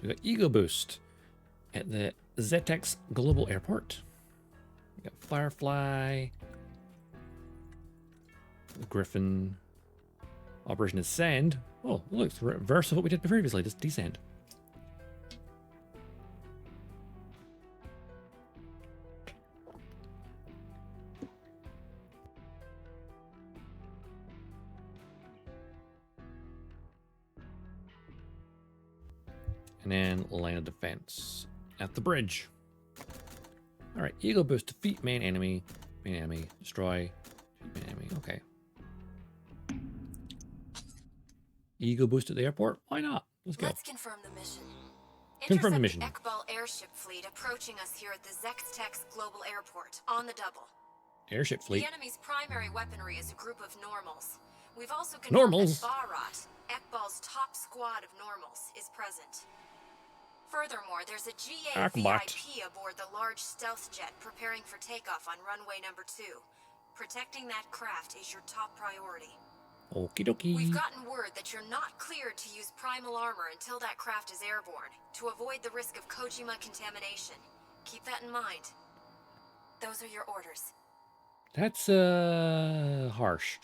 So we got Ego Boost at the ZX Global Airport. We got Firefly, Griffin, Operation Ascend. Oh, look, it's the reverse of what we did previously, just descend. And then line of defense at the bridge. All right, Ego Boost, defeat main enemy, destroy main enemy. Okay. Ego Boost at the airport? Why not? Let's go. Let's confirm the mission. Confirm the Intercept mission. Ekbal airship fleet approaching us here at the Zextex Global Airport, on the double. Airship fleet. The enemy's primary weaponry is a group of normals. We've also confirmed that Barat, Ekbal's top squad of normals, is present. Furthermore, there's a GA VIP aboard the large stealth jet preparing for takeoff on runway number 2. Protecting that craft is your top priority. Okie dokie. We've gotten word that you're not cleared to use primal armor until that craft is airborne, to avoid the risk of Kojima contamination. Keep that in mind. Those are your orders. That's harsh.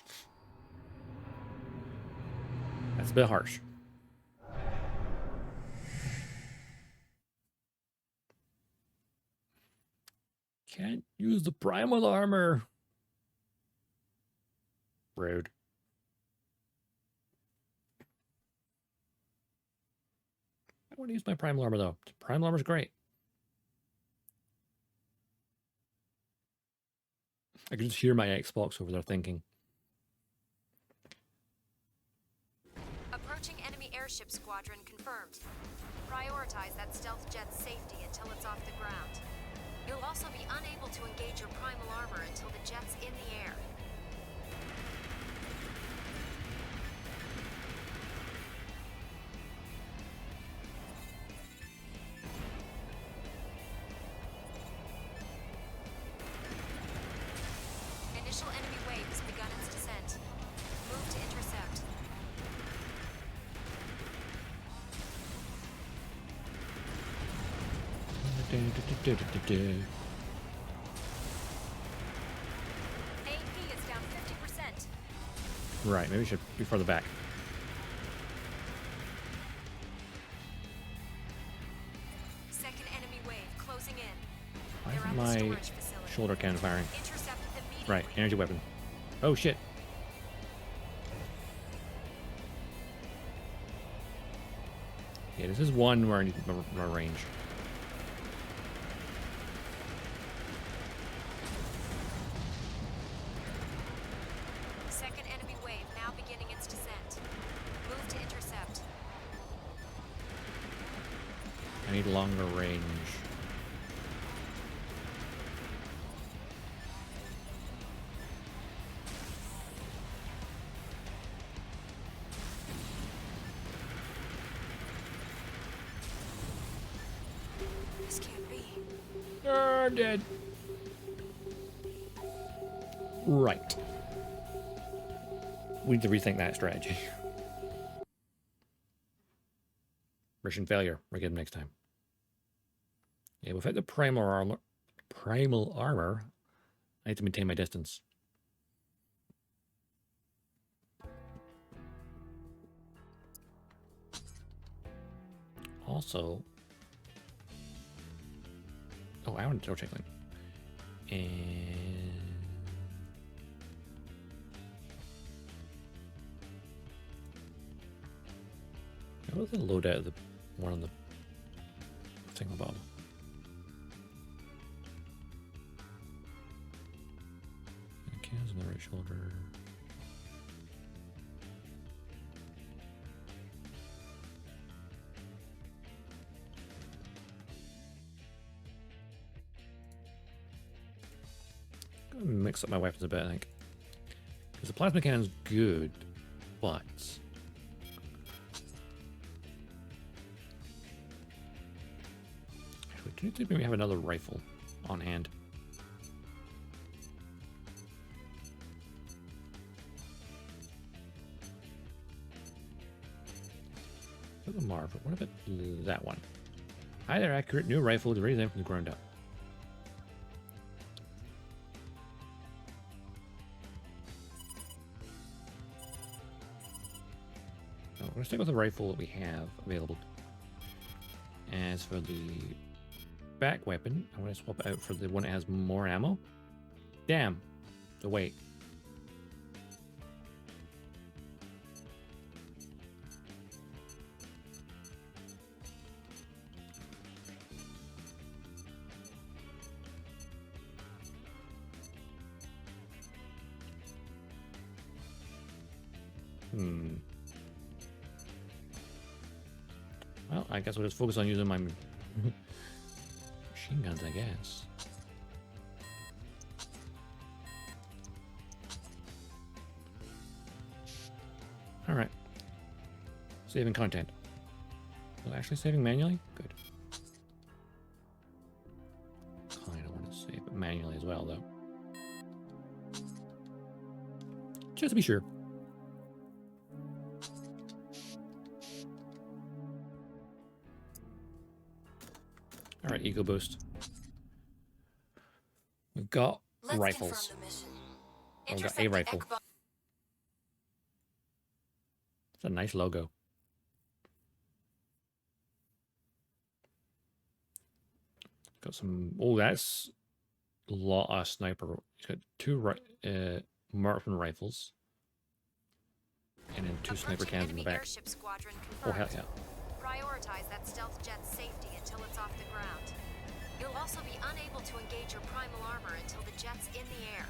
That's a bit harsh. Can't use the primal armor. Rude. I want to use my primal armor though. Primal armor's great. I can just hear my Xbox over there thinking. Approaching enemy airship squadron confirmed. Prioritize that stealth jet's safety until it's off the ground. You'll also be unable to engage your primal armor until the jet's in the air. Initial enemy wave has begun its descent. Move to intercept. AP is down 50%. Right, maybe we should be further back. Second enemy wave closing in. Why They're isn't at the my storage facility. shoulder cannon firing? Intercept immediately. Right, energy weapon. Oh shit. Yeah, this is one where I need my range. Second enemy wave now beginning its descent. Move to intercept. I need longer range. This can't be. I'm dead. Right. We need to rethink that strategy. Mission failure. We'll get him next time. Yeah, without the primal armor, I need to maintain my distance. Also, oh, I want to check that. And what was the loadout of the one on the thing above? Cans on the right shoulder. Gonna mix up my weapons a bit, I think. Because the plasma cannon's good, but do you think maybe we have another rifle on hand? The Marvel. What about that one? Hi there, accurate new rifle to raise them from the ground up. So we're gonna stick with the rifle that we have available. As for the back weapon, I'm gonna swap it out for the one that has more ammo. Damn, the weight. Well, I guess we'll just focus on using my machine guns, I guess. Alright. Saving content. Well, actually saving manually? Good. I don't want to save it manually as well, though. Just to be sure. All right, Ego Boost. We've got rifles. We've got a rifle. It's a nice logo. Got some. Oh, that's a lot of sniper. He's got two marksman rifles, and then two sniper cans in the back. Oh hell yeah! Prioritize that stealth jet's safety until it's off the ground. You'll also be unable to engage your primal armor until the jet's in the air.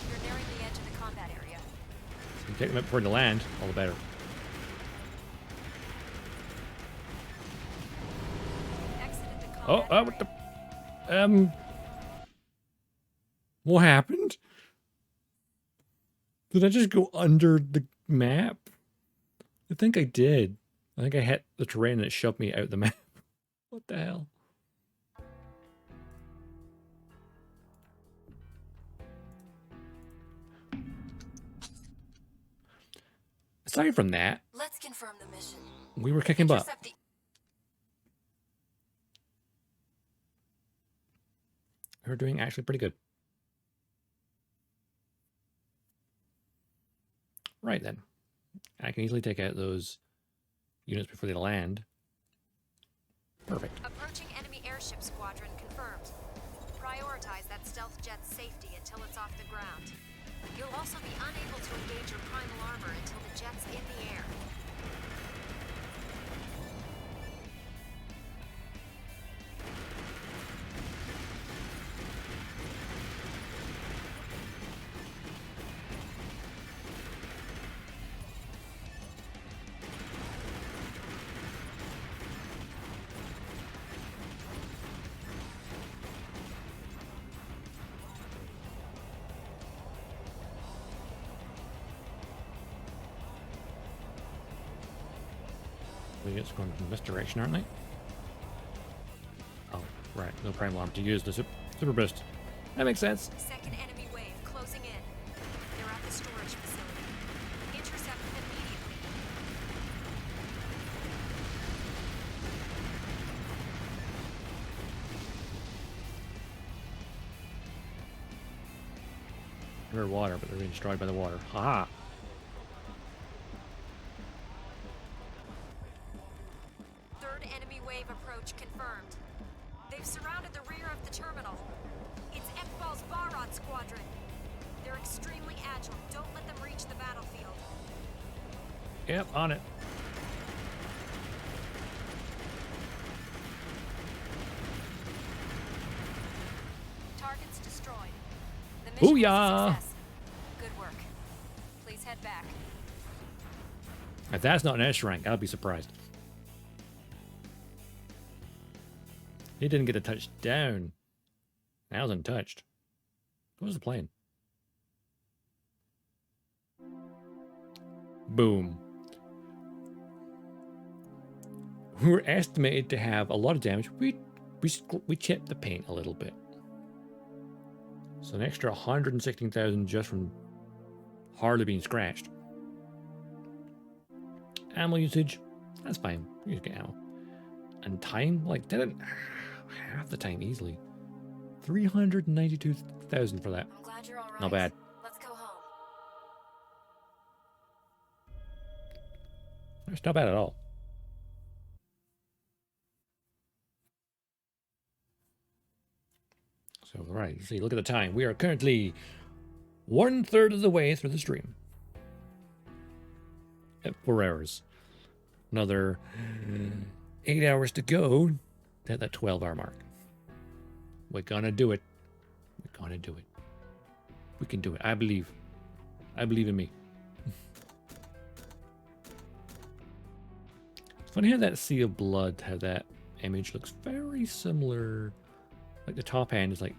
You're nearing the edge of the combat area. So you take them up before the land, all the better. Oh, what the... What happened? Did I just go under the map? I think I did. I think I hit the terrain and it shoved me out the map. What the hell? Aside from that, let's confirm the mission. We were kicking butt. We're doing actually pretty good. Right then. I can easily take out those units before they land. Perfect. Approaching enemy airship squadron confirmed. Prioritize that stealth jet's safety until it's off the ground. You'll also be unable to engage your primal armor until the jet's in the air. Units going from this direction, aren't they? Oh, right. No primal armor to use the super boost. That makes sense. Second enemy wave closing in. They're at the storage facility. Intercept them immediately. They're water, but they're being destroyed by the water. Ha! Approach confirmed. They've surrounded the rear of the terminal. It's Ekbal's Barad squadron. They're extremely agile. Don't let them reach the battlefield. Yep, on it. Targets destroyed. The mission was a success. Good work. Please head back. If that's not an S rank, I'll be surprised. He didn't get a touchdown. Now it's untouched. What was the plane? Boom. were estimated to have a lot of damage. We chipped the paint a little bit. So an extra 116,000 just from hardly being scratched. Ammo usage, that's fine. You just get ammo. And time, like, didn't half the time easily. 392,000 for that. I'm glad you're all right. Not bad. Let's go home. It's not bad at all. So, right, let's see, look at the time. We are currently 1/3 of the way through the stream. At 4 hours. Another 8 hours to go to that 12-hour mark. We're gonna do it. We're gonna do it. We can do it. I believe. I believe in me. It's funny how that Sea of Blood, how that image looks very similar. Like the top end is like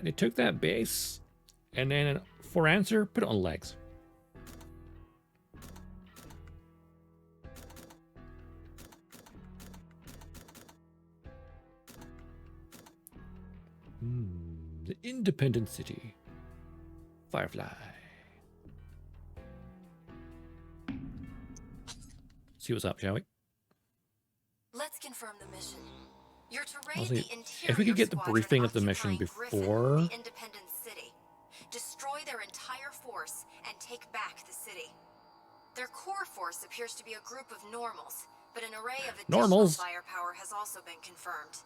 they took that base and then for answer, put it on legs. The Independent City. Firefly. See what's up, shall we? Let's confirm the mission. You're to raid Honestly, the interior if we could get the squadron briefing of the mission occupying before... Griffin, the Independent City. Destroy their entire force and take back the city. Their core force appears to be a group of normals, but an array of additional firepower has also been confirmed.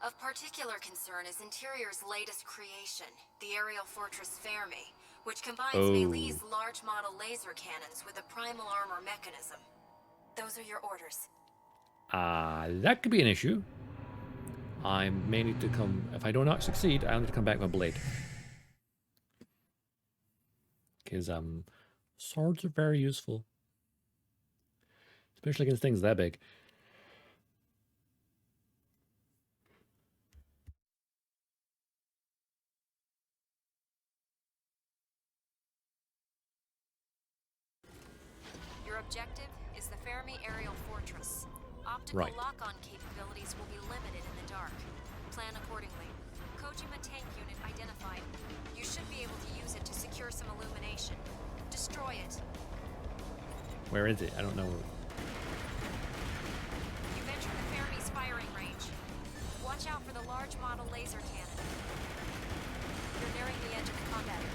Of particular concern is Interior's latest creation, the aerial fortress Fermi, which combines Melee's large model laser cannons with a primal armor mechanism. Those are your orders. That could be an issue. I may need to come... If I do not succeed, I'll need to come back with a blade. Because, swords are very useful. Especially against things that big. Your objective is the Fermi aerial fortress. Optical lock-on capabilities will be limited in the dark. Plan accordingly. Kojima tank unit identified. You should be able to use it to secure some illumination. Destroy it. Where is it? I don't know. You've entered the Fermi's firing range. Watch out for the large model laser cannon. You're nearing the edge of the combat area.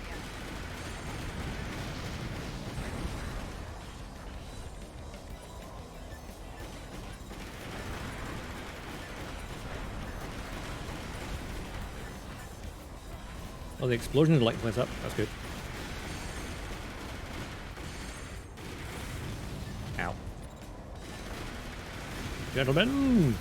Oh, the explosion of the light points up. That's good. Ow. Gentlemen!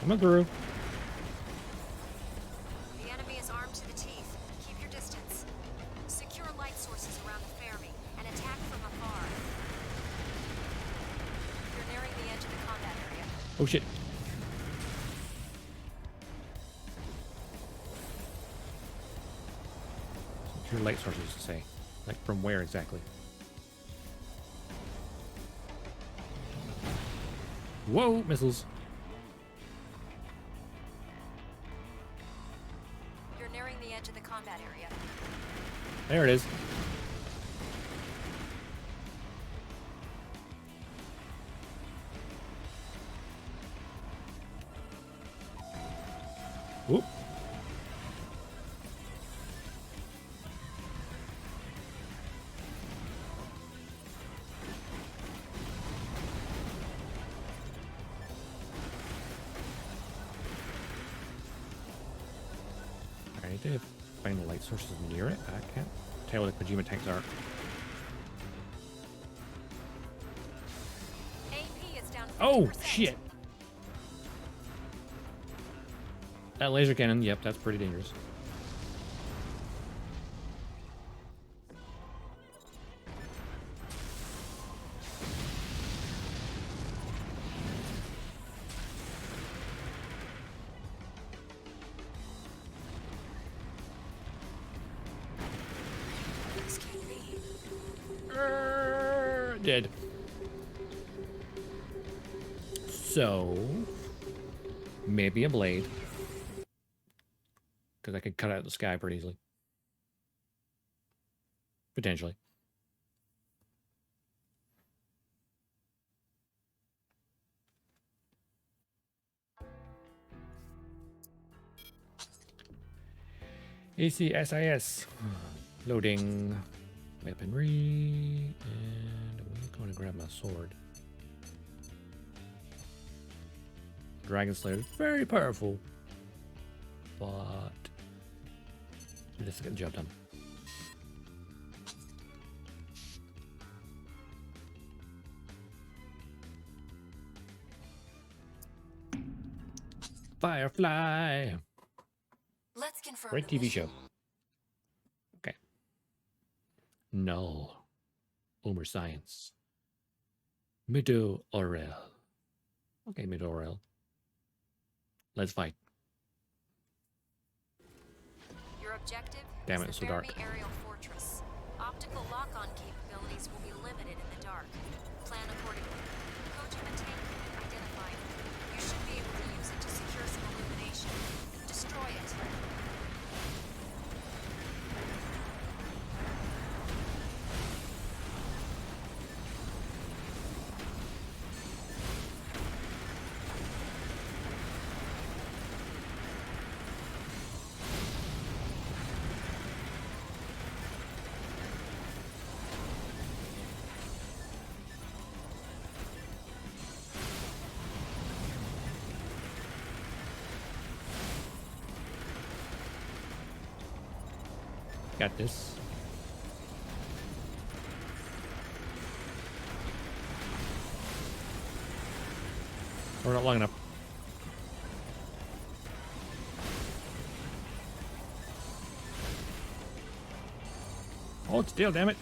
Coming through. Oh shit. Your light sources to say. Like from where exactly? Whoa, missiles. You're nearing the edge of the combat area. There it is. Whoop. I need to find the light sources near it. I can't tell where the Kojima tanks are. AP is down 50%. Oh, shit! That laser cannon, yep, that's pretty dangerous. Dead. So, maybe a blade. Because I could cut out the sky pretty easily. Potentially. ACSIS. Loading weaponry. And I'm going to grab my sword. Dragon Slayer is very powerful. But let's get the job done. Firefly. Let's confirm. Great TV show. Okay. Null. Omer Science. Mido Orel. Okay, Mido Orel. Let's fight. Your objective Damn it, is it's the so dark. Fermi aerial fortress. Optical lock-on capabilities will be limited in the dark. Plan accordingly. Kojima tank unit identified. You should be able to use it to secure some illumination. Destroy it. Got this. We're not long enough. Hold still, damn it.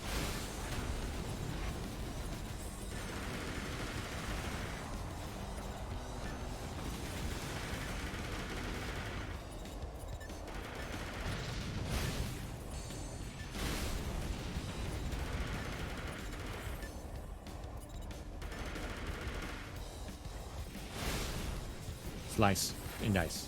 Slice and dice.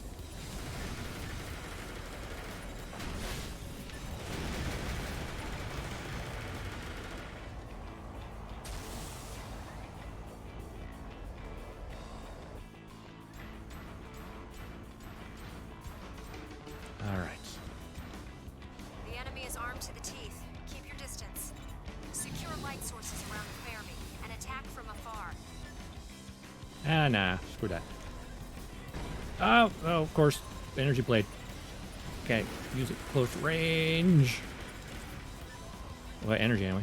All right. The enemy is armed to the teeth. Keep your distance. Secure light sources around the Fermi and attack from afar. Ah, nah. Screw that. Oh, of course. Energy blade. Okay, use it close range. Well, energy anyway.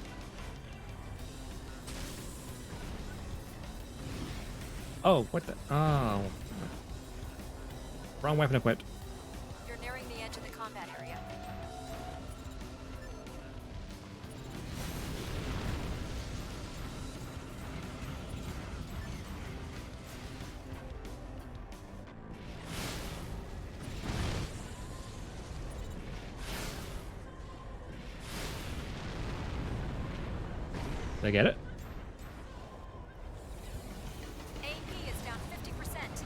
Oh, what the? Oh. Wrong weapon equipped. You're nearing the edge of the combat area. Did I get it? AP is down 50%.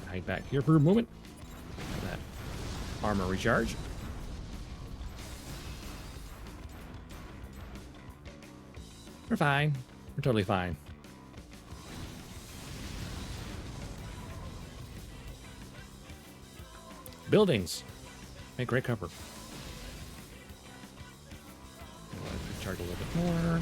Hide back here for a moment. Let that armor recharge. We're fine. We're totally fine. Buildings. Make great cover. Recharge a little bit more.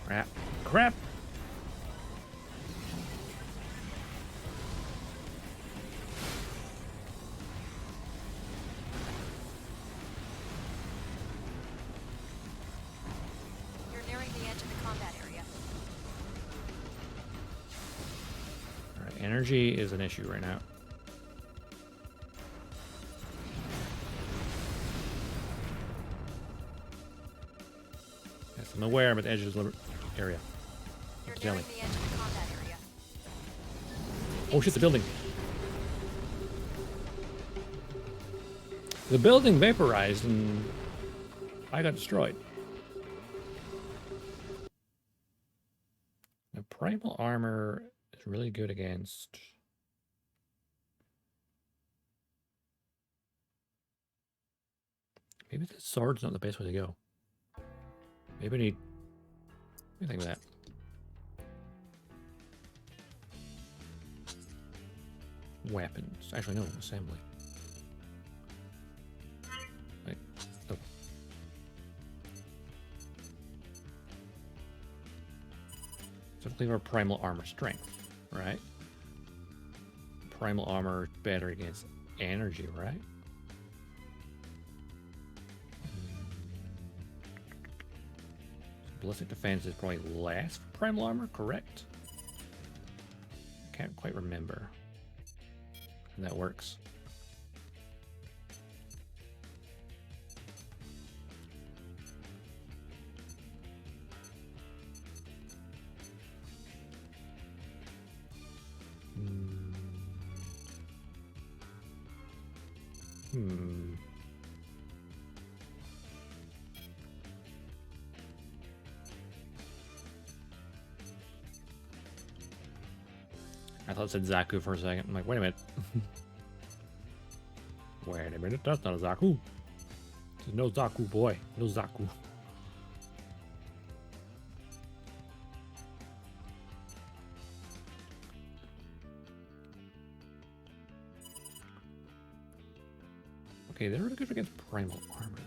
Crap. Crap! You're nearing the edge of the combat area. Alright, energy is an issue right now. I'm aware I'm at the edge of the area. You're Tell me. nearing the edge of the combat area. Oh shit, the building. The building vaporized and I got destroyed. Now, primal armor is really good against... Maybe the sword's not the best way to go. Maybe I need... What do you think of that? Weapons. Actually, no. Assembly. Right. Oh. Typically, our primal armor strength, right? Primal armor better against energy, right? Ballistic defense is probably less for primal armor, correct? Can't quite remember. And that works. I thought it said Zaku for a second. I'm like, wait a minute. Wait a minute, that's not a Zaku. There's no Zaku, boy. No Zaku. Okay, they're really good against primal armor.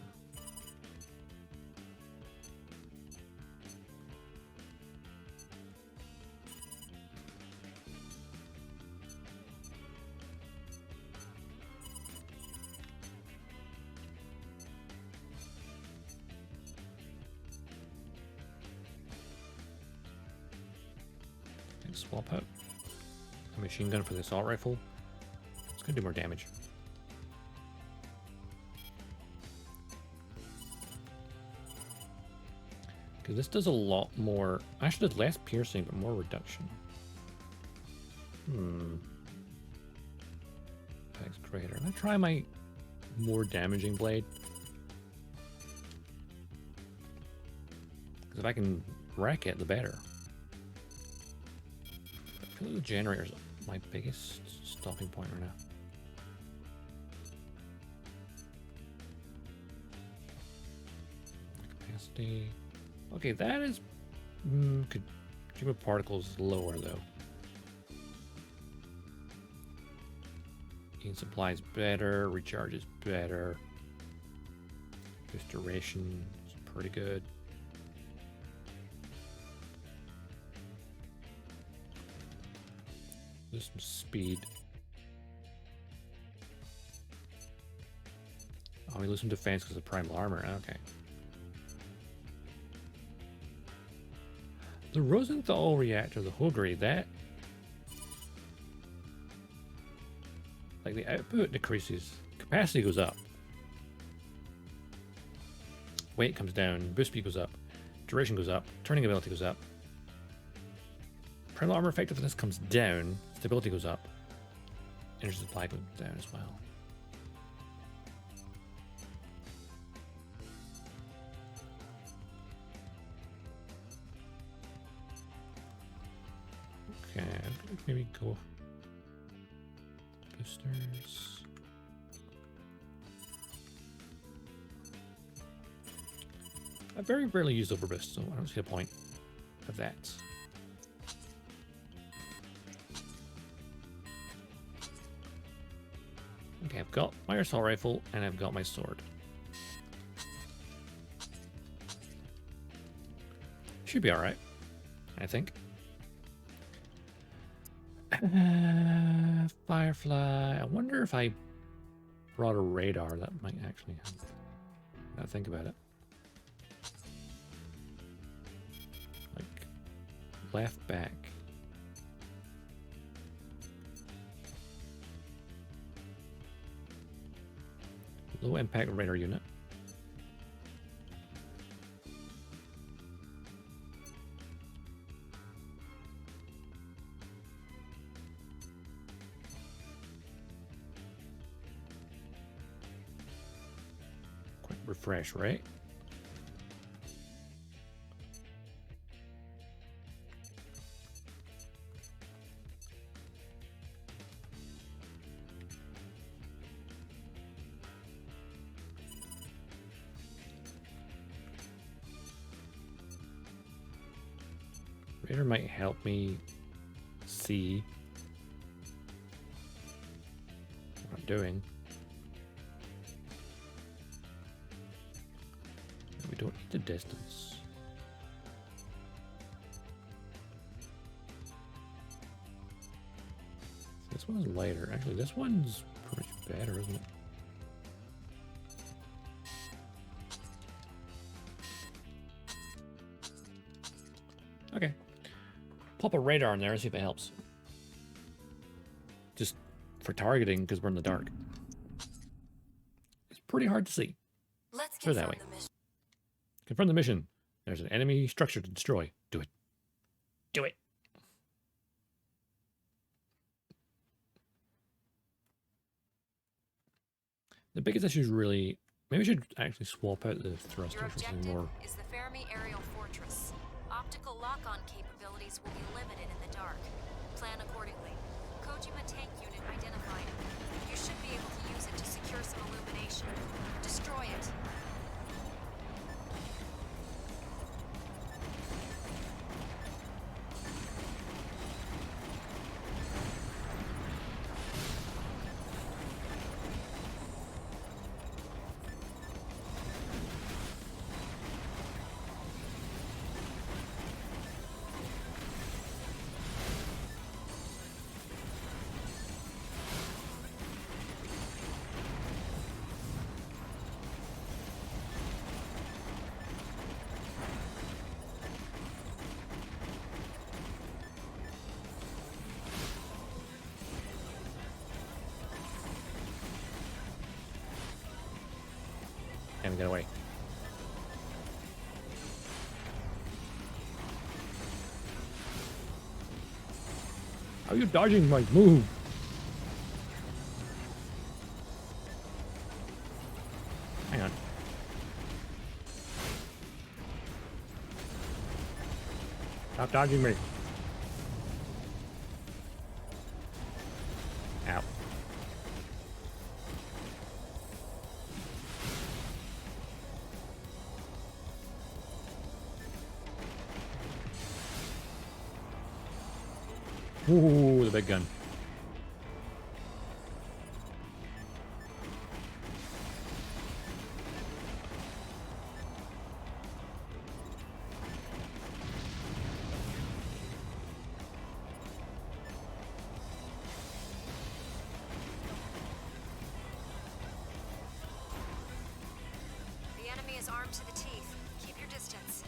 Swap out a machine gun for the assault rifle. It's gonna do more damage. Because this does a lot more. Actually, does less piercing but more reduction. That's greater. I'm gonna try my more damaging blade. Because if I can wreck it, the better. I feel like the generator's my biggest stopping point right now. Capacity. Okay, that is... consumer particles lower, though. Heating supply is better. Recharge is better. Boost duration is pretty good. Lose some speed. Oh, we lose some defense because of primal armor. Okay. The Rosenthal reactor, the Hogri, that... Like, the output decreases. Capacity goes up. Weight comes down. Boost speed goes up. Duration goes up. Turning ability goes up. Primal armor effectiveness comes down. Stability goes up. Energy supply goes down as well. Okay, maybe go boosters. I very rarely use overboost, so I don't see the point of that. Okay, I've got my assault rifle and I've got my sword. Should be alright, I think. Firefly. I wonder if I brought a radar. That might actually help. Now think about it. Like, left back. Low impact radar unit. refresh, right? Radar might help me see what I'm doing. We don't need the distance. This one's lighter. Actually, this one's pretty much better, isn't it? Okay. Pop a radar in there and see if it helps. Just for targeting, because we're in the dark. It's pretty hard to see. Let's Put it that way. Confirm the mission. There's an enemy structure to destroy. Do it. Do it. The biggest issue is really... Maybe we should actually swap out the thrusters for something more... is the Fermi aerial fortress. Optical lock-on capabilities will be limited in the dark. Plan accordingly. Kojima tank unit identified. You should be able to use it to secure some illumination. Destroy it. And get away. How are you dodging my move? Hang on. Stop dodging me. Ow. Ooh, the big gun. The enemy is armed to the teeth. Keep your distance.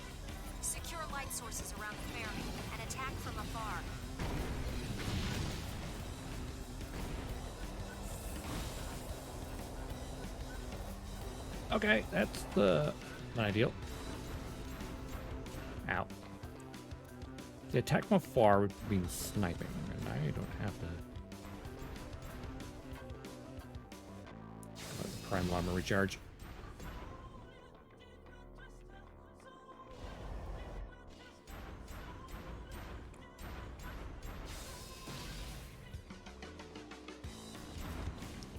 Secure light sources around the Fermi and attack from afar. Okay, that's the not ideal. Ow. The attack from afar would be sniping, and I don't have to. Prime armor recharge.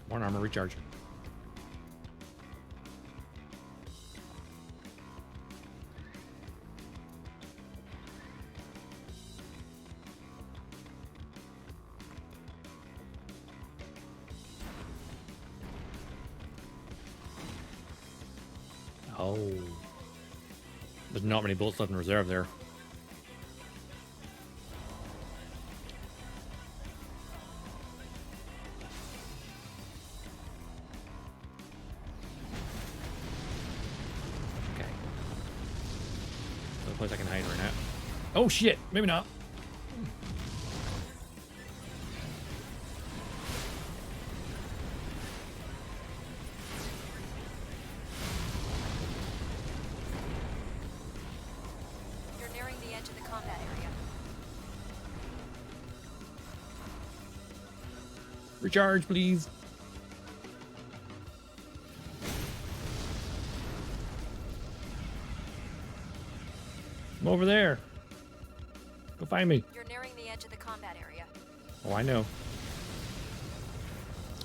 One armor recharge. Oh. There's not many bullets left in reserve there. Okay. No place I can hide right now. Oh shit! Maybe not. Recharge, please. I'm over there. Go find me. You're nearing the edge of the combat area. Oh, I know.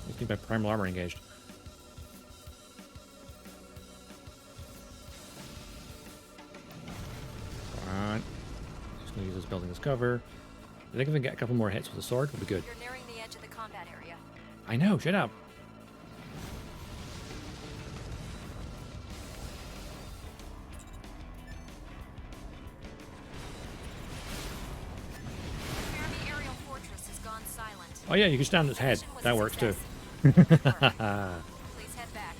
I think my primal armor engaged. Come on. Just gonna use this building as cover. I think if I get a couple more hits with the sword, we'll be good. You're nearing the edge of the combat area. I know, shut up. The aerial fortress has gone silent. Oh yeah, you can stand on its head. Mission was That a works too. success. Good work. Please head back.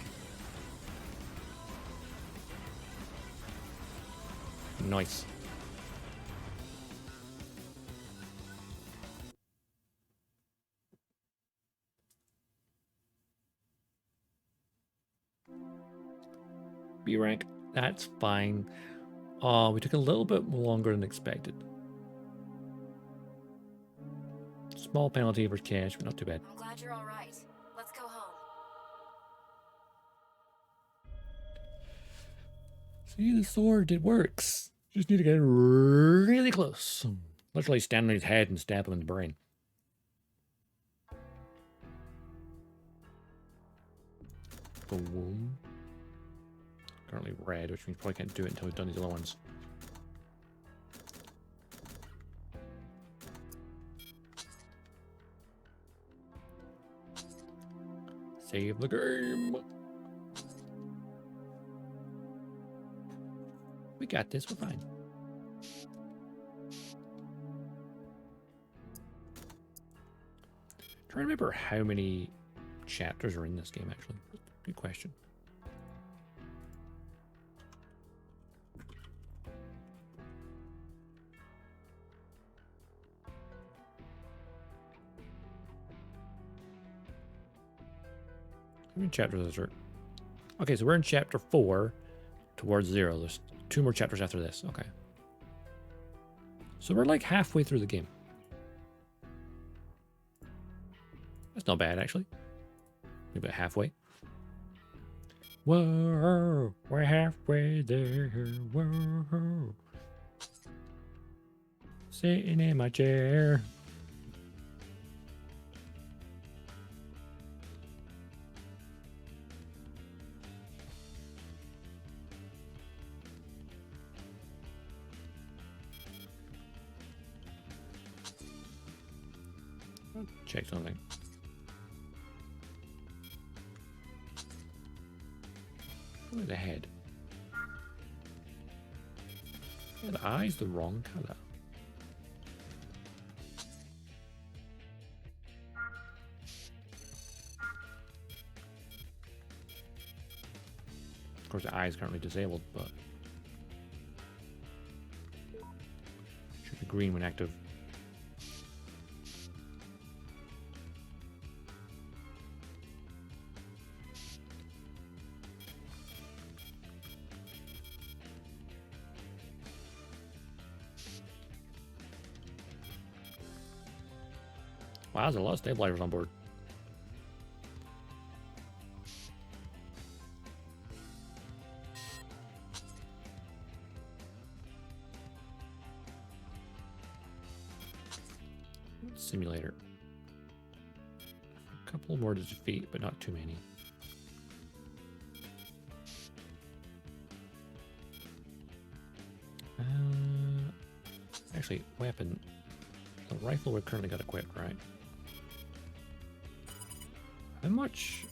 Nice. B rank, that's fine. Oh, we took a little bit longer than expected. Small penalty for cash, but not too bad. I'm glad you're all right. Let's go home. See, the sword, it works. Just need to get really close. Literally stand on his head and stab him in the brain. Boom. Currently red, which means probably can't do it until we've done these other ones. Save the game. We got this, we're fine. Trying to remember how many chapters are in this game, actually. Good question. How many chapters is there? Okay, so we're in chapter 4 towards 0. There's 2 more chapters after this. Okay. So we're like halfway through the game. That's not bad, actually. Maybe about halfway. Whoa, we're halfway there. Whoa. Sitting in my chair. Check something. Look at the head. Yeah, the eye's the wrong color. Of course, the eye is currently disabled, but should be green when active. Wow, there's a lot of stabilizers on board. Simulator. A couple more to defeat, but not too many. Actually, weapon. The rifle we've currently got equipped, right? How much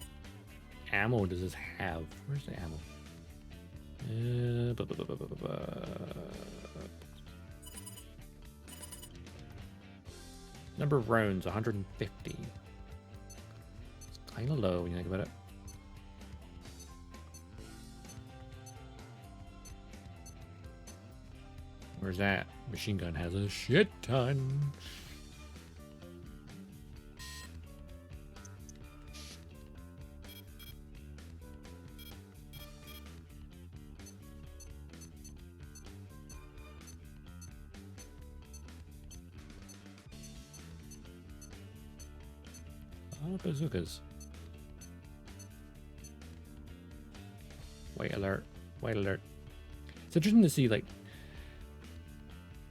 ammo does this have? Where's the ammo? Number of rounds, 150. It's kind of low when you think about it. Where's that? Machine gun has a shit ton. Bazookas. White alert. White alert. It's interesting to see, like,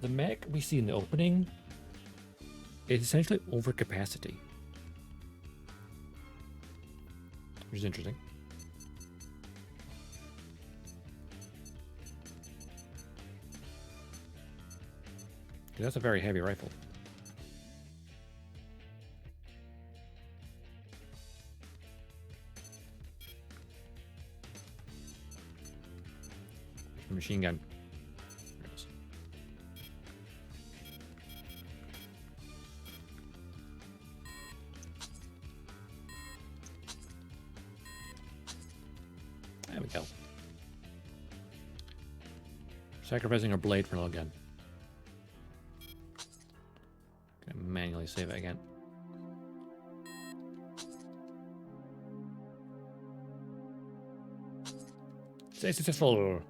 the mech we see in the opening is essentially overcapacity, which is interesting. That's a very heavy rifle. Machine gun. There it is. There we go. Sacrificing our blade for another gun. Gonna manually save it again. Stay successful.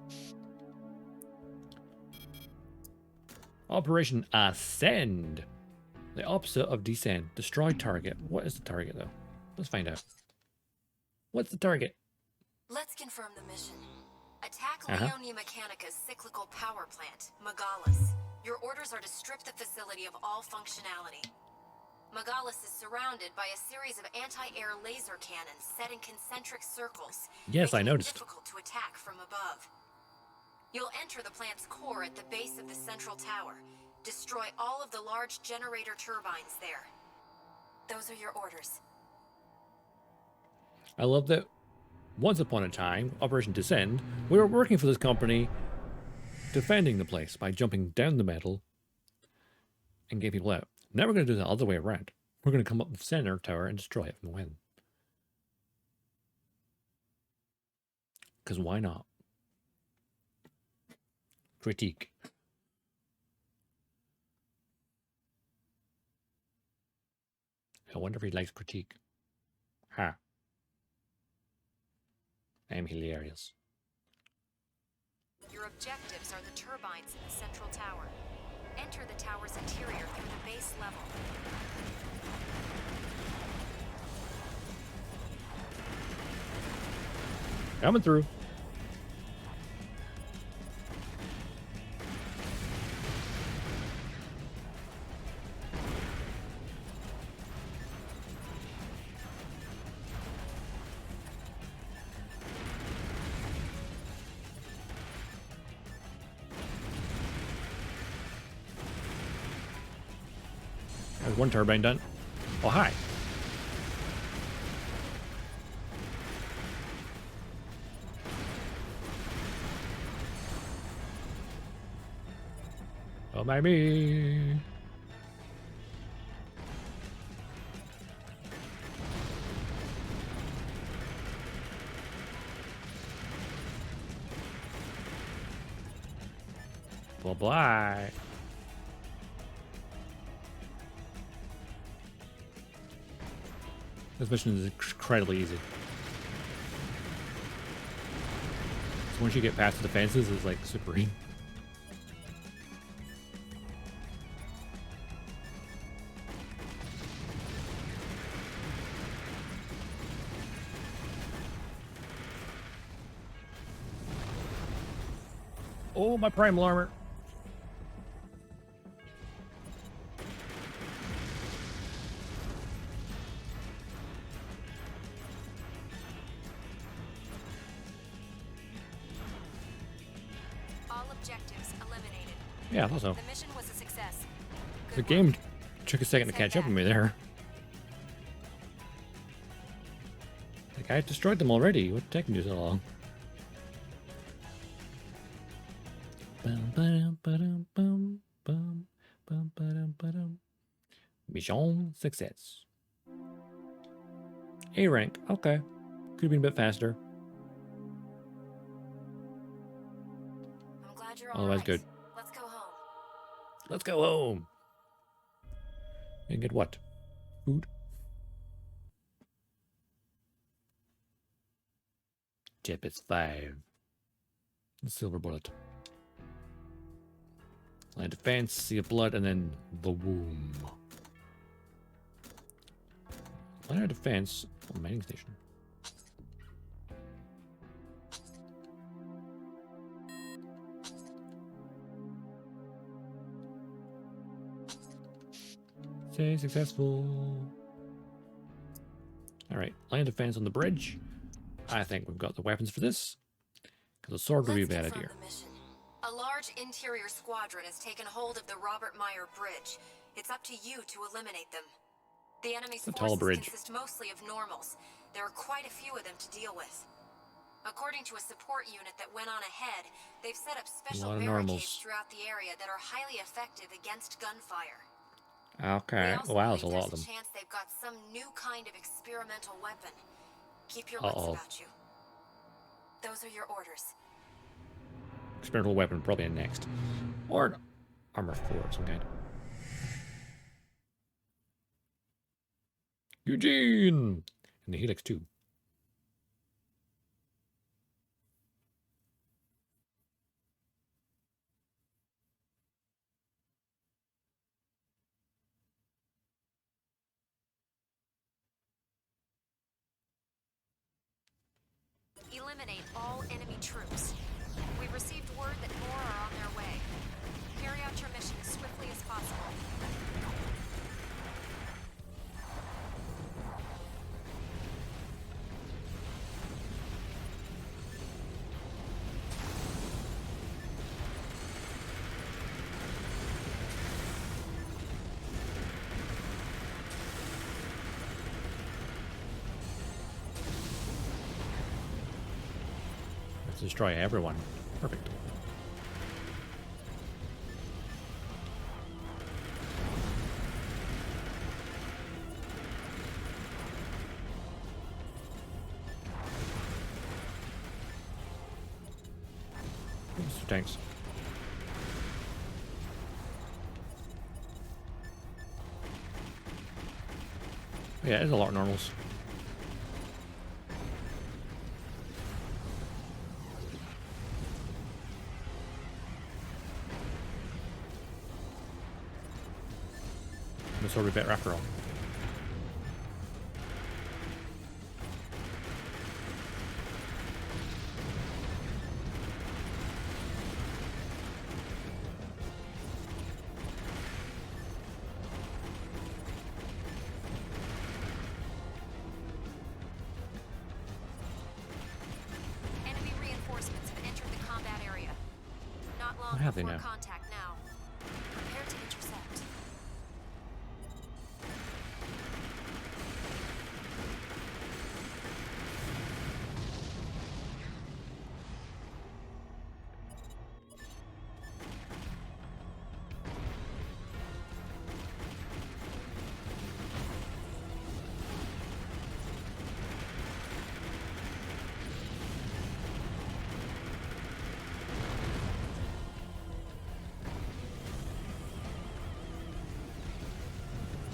Operation Ascend. The opposite of descend. Destroy target. What is the target, though? Let's find out. What's the target? Let's confirm the mission. Attack Leonia Mechanica's cyclical power plant, Megalis. Your orders are to strip the facility of all functionality. Megalis is surrounded by a series of anti-air laser cannons set in concentric circles. Yes, I noticed. It difficult to attack from above. You'll enter the plant's core at the base of the central tower. Destroy all of the large generator turbines there. Those are your orders. I love that once upon a time, Operation Descend, we were working for this company defending the place by jumping down the metal and getting people out. Now we're going to do the other way around. We're going to come up the center tower and destroy it from within. Because why not? Critique. I wonder if he likes critique. Ha. I'm hilarious. Your objectives are the turbines in the central tower. Enter the tower's interior through the base level. Coming through. There's one turbine done. Oh, hi. Oh, my me. Bye-bye. This mission is incredibly easy. So once you get past the defenses, it's like super easy. Oh, my primal armor. All objectives eliminated. Yeah, I thought so. The mission was a success. The game took a second to catch up with me there. Like, I destroyed them already. What's taking you so long? Mission success. A rank. Okay. Could have been a bit faster. I'm glad you're all Otherwise, right. good. Let's go home. Let's go home. And get what? Food? Tip is 5. The silver bullet. Line defense, sea of blood, and then the womb. Line of defense. Oh, mining station. Stay successful. Alright, land defense on the bridge. I think we've got the weapons for this. Because a sword would be a bad idea. A large interior squadron has taken hold of the Robert Meyer Bridge. It's up to you to eliminate them. The enemy's forces consist mostly of normals. There are quite a few of them to deal with. According to a support unit that went on ahead, they've set up special barricades throughout the area that are highly effective against gunfire. Okay, wow, there's a lot of them. There's a chance they've got some new kind of experimental weapon. Keep your wits about you. Those are your orders. Experimental weapon, probably in next. Or an armor 4 of some kind. Eugene! And the Helix 2. Eliminate all enemy troops. We've received word that more are on their way. Carry out your mission as swiftly as possible. Destroy everyone. Perfect. Oops, tanks. Yeah, there's a lot of normals. This will be better after all. Enemy reinforcements have entered the combat area. Not long have they before now? contact now. Prepare to intercept.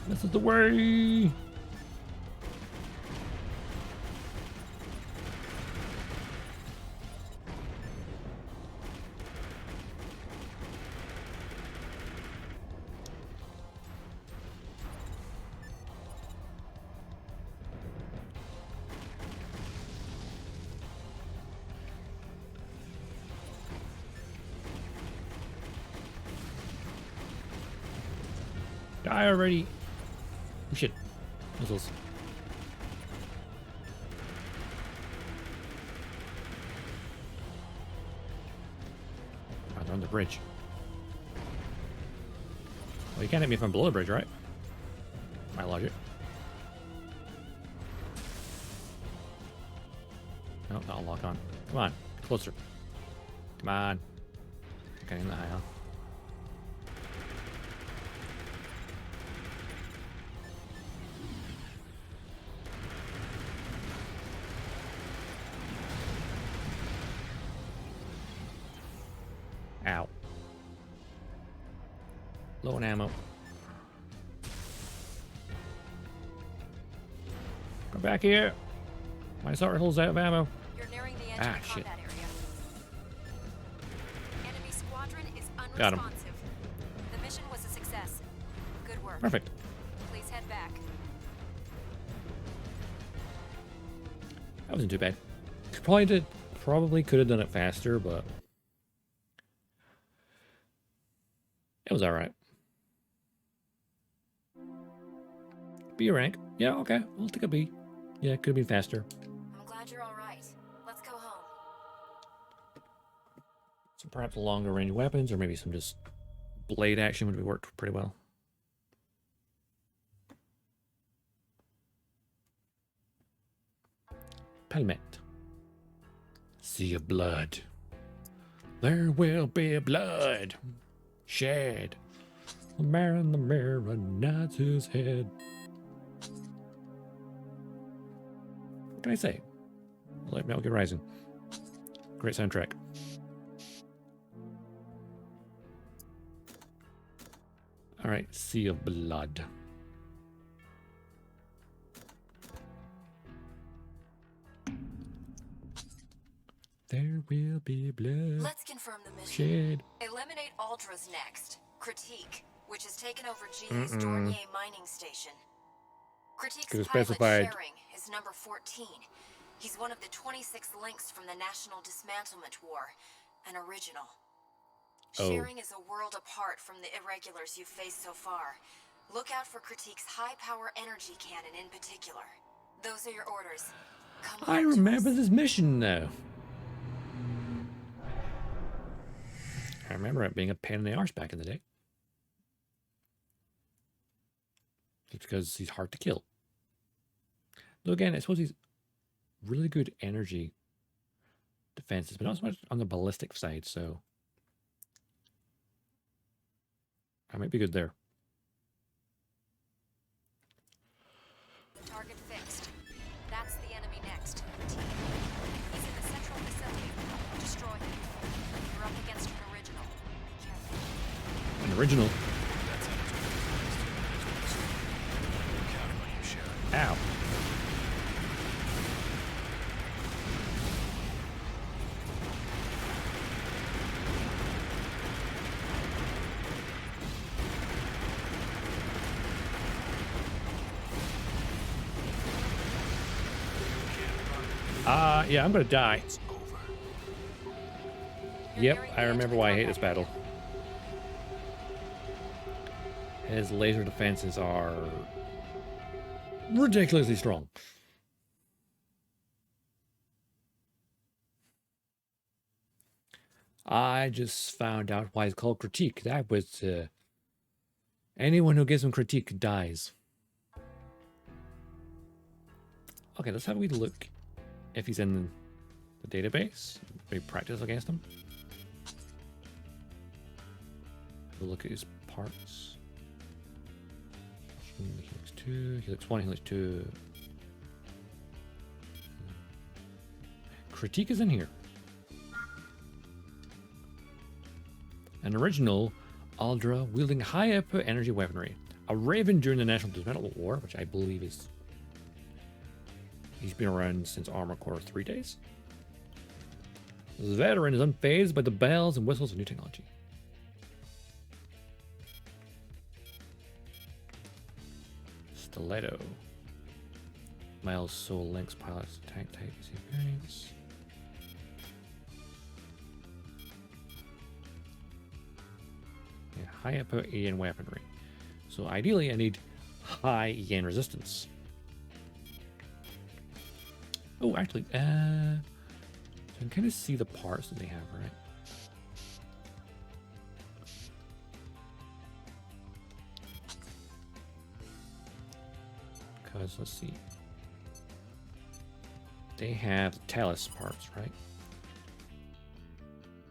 This is the way. Die already. Oh shit. Missiles. Oh, they're on the bridge. Well, you can't hit me from below the bridge, right? My logic. No, that'll lock on. Come on. Closer. Come on. Okay, in the high, huh? Ow. Low on ammo. Come back here. My assault rifle's out of ammo. You're nearing the edge of the shit. combat area. Enemy squadron is Got him. unresponsive. The mission was a success. Good work. Perfect. Please head back. That wasn't too bad. Probably could have done it faster, but it was all right. B rank. Yeah, okay. I'll take a B. Yeah, could have been faster. I'm glad you're all right. Let's go home. So perhaps longer range weapons, or maybe some just blade action would have worked pretty well. Pelmet. Sea of blood. There will be blood shed. The man in the mirror nods his head. What can I say? I like Metal Gear Rising. Great soundtrack. All right, Sea of Blood. There will be blood. Let's confirm the mission. Shed. Eliminate Ultra's next. Critique, which has taken over GE's Dornier mining station. Critique's Could've pilot specified. Sharing is number 14. He's one of the 26 Lynx from the National Dismantlement War, an original. Oh. Sharing is a world apart from the irregulars you've faced so far. Look out for Critique's high-power energy cannon in particular. Those are your orders. Come I on, remember Jules. this mission now. I remember it being a pain in the arse back in the day. It's because he's hard to kill. Though again, I suppose he's really good energy defenses, but not so much on the ballistic side, so I might be good there. Target fixed. That's the enemy next. Team. He's in the central facility. Destroy him. You're up against an original. Be careful. An original. Ow. Yeah, I'm gonna die. Yep, I remember why I hate this battle. His laser defenses are ridiculously strong. I just found out why it's called critique. That was anyone who gives him critique dies. Okay, let's have a wee look if he's in the database. Maybe practice against him. We'll look at his parts. Helix 2, Helix 1, Helix 2. Critique is in here. An original Aldra wielding high output energy weaponry. A Raven during the National Dismantlement War, which I believe is... He's been around since Armor Core 3 days. This veteran is unfazed by the bells and whistles of new technology. Stiletto. Miles Soul Lynx pilots tank type experience. Yeah, high output EN weaponry. So ideally I need high EN resistance. Oh, actually, so I can kind of see the parts that they have, right? Because, let's see. They have Talus parts, right?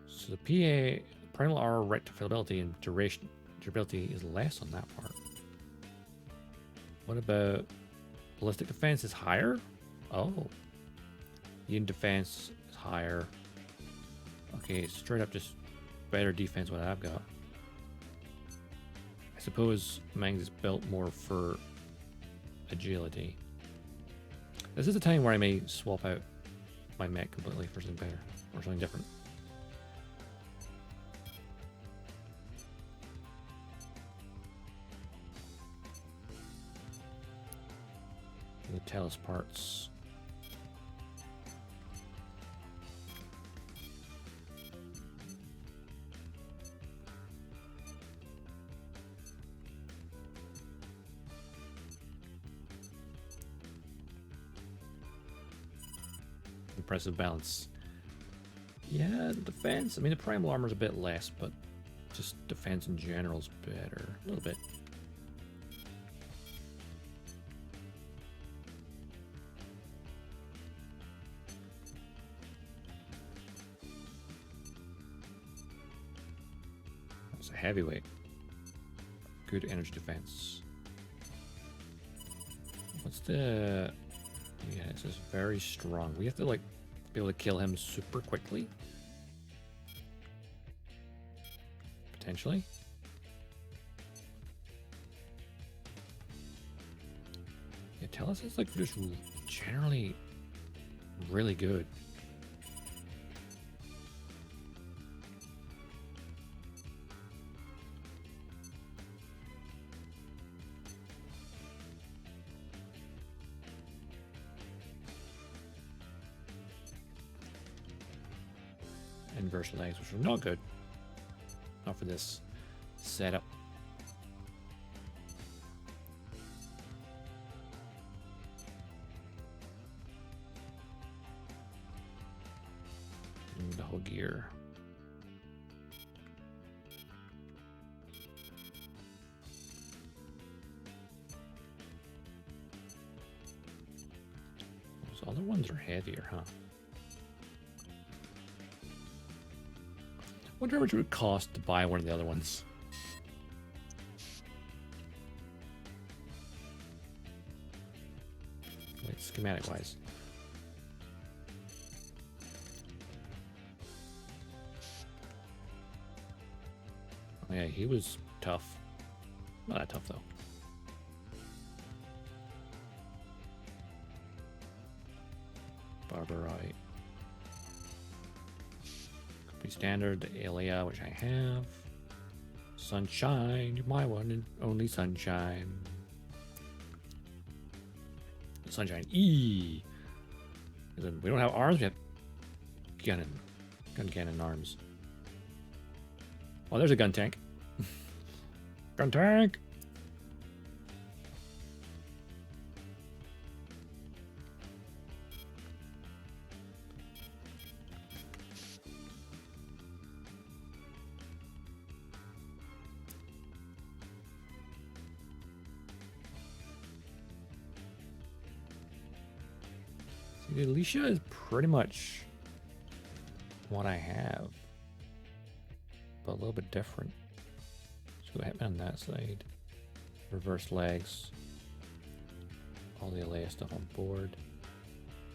So the PA, parental R rectifiability and durability is less on that part. What about ballistic defense is higher? Oh. Unit defense is higher. Okay, straight up just better defense what I've got. I suppose Mangs is built more for agility. This is a time where I may swap out my mech completely for something better or something different. The Talus parts. impressive balance. Yeah, the defense. I mean, the primal armor's a bit less, but just defense in general is better. A little bit. That's a heavyweight. Good energy defense. What's the... Yeah, this is very strong. We have to, like, be able to kill him super quickly. Potentially. Yeah, Tellus is, like, just generally really good. Inverse legs, which are not good. Not for this setup. And the whole gear. Those other ones are heavier, huh? I wonder how much it would cost to buy one of the other ones. Wait, schematic wise. Oh, yeah, he was tough. Not that tough though. Barbarite. Standard, the Alia, which I have. Sunshine, my one and only sunshine. Sunshine E. We don't have arms, we have gun cannon arms. Oh, there's a gun tank. Gun tank. Alicia is pretty much what I have, but a little bit different. So go ahead on that side. Reverse legs. All the Alea stuff on board.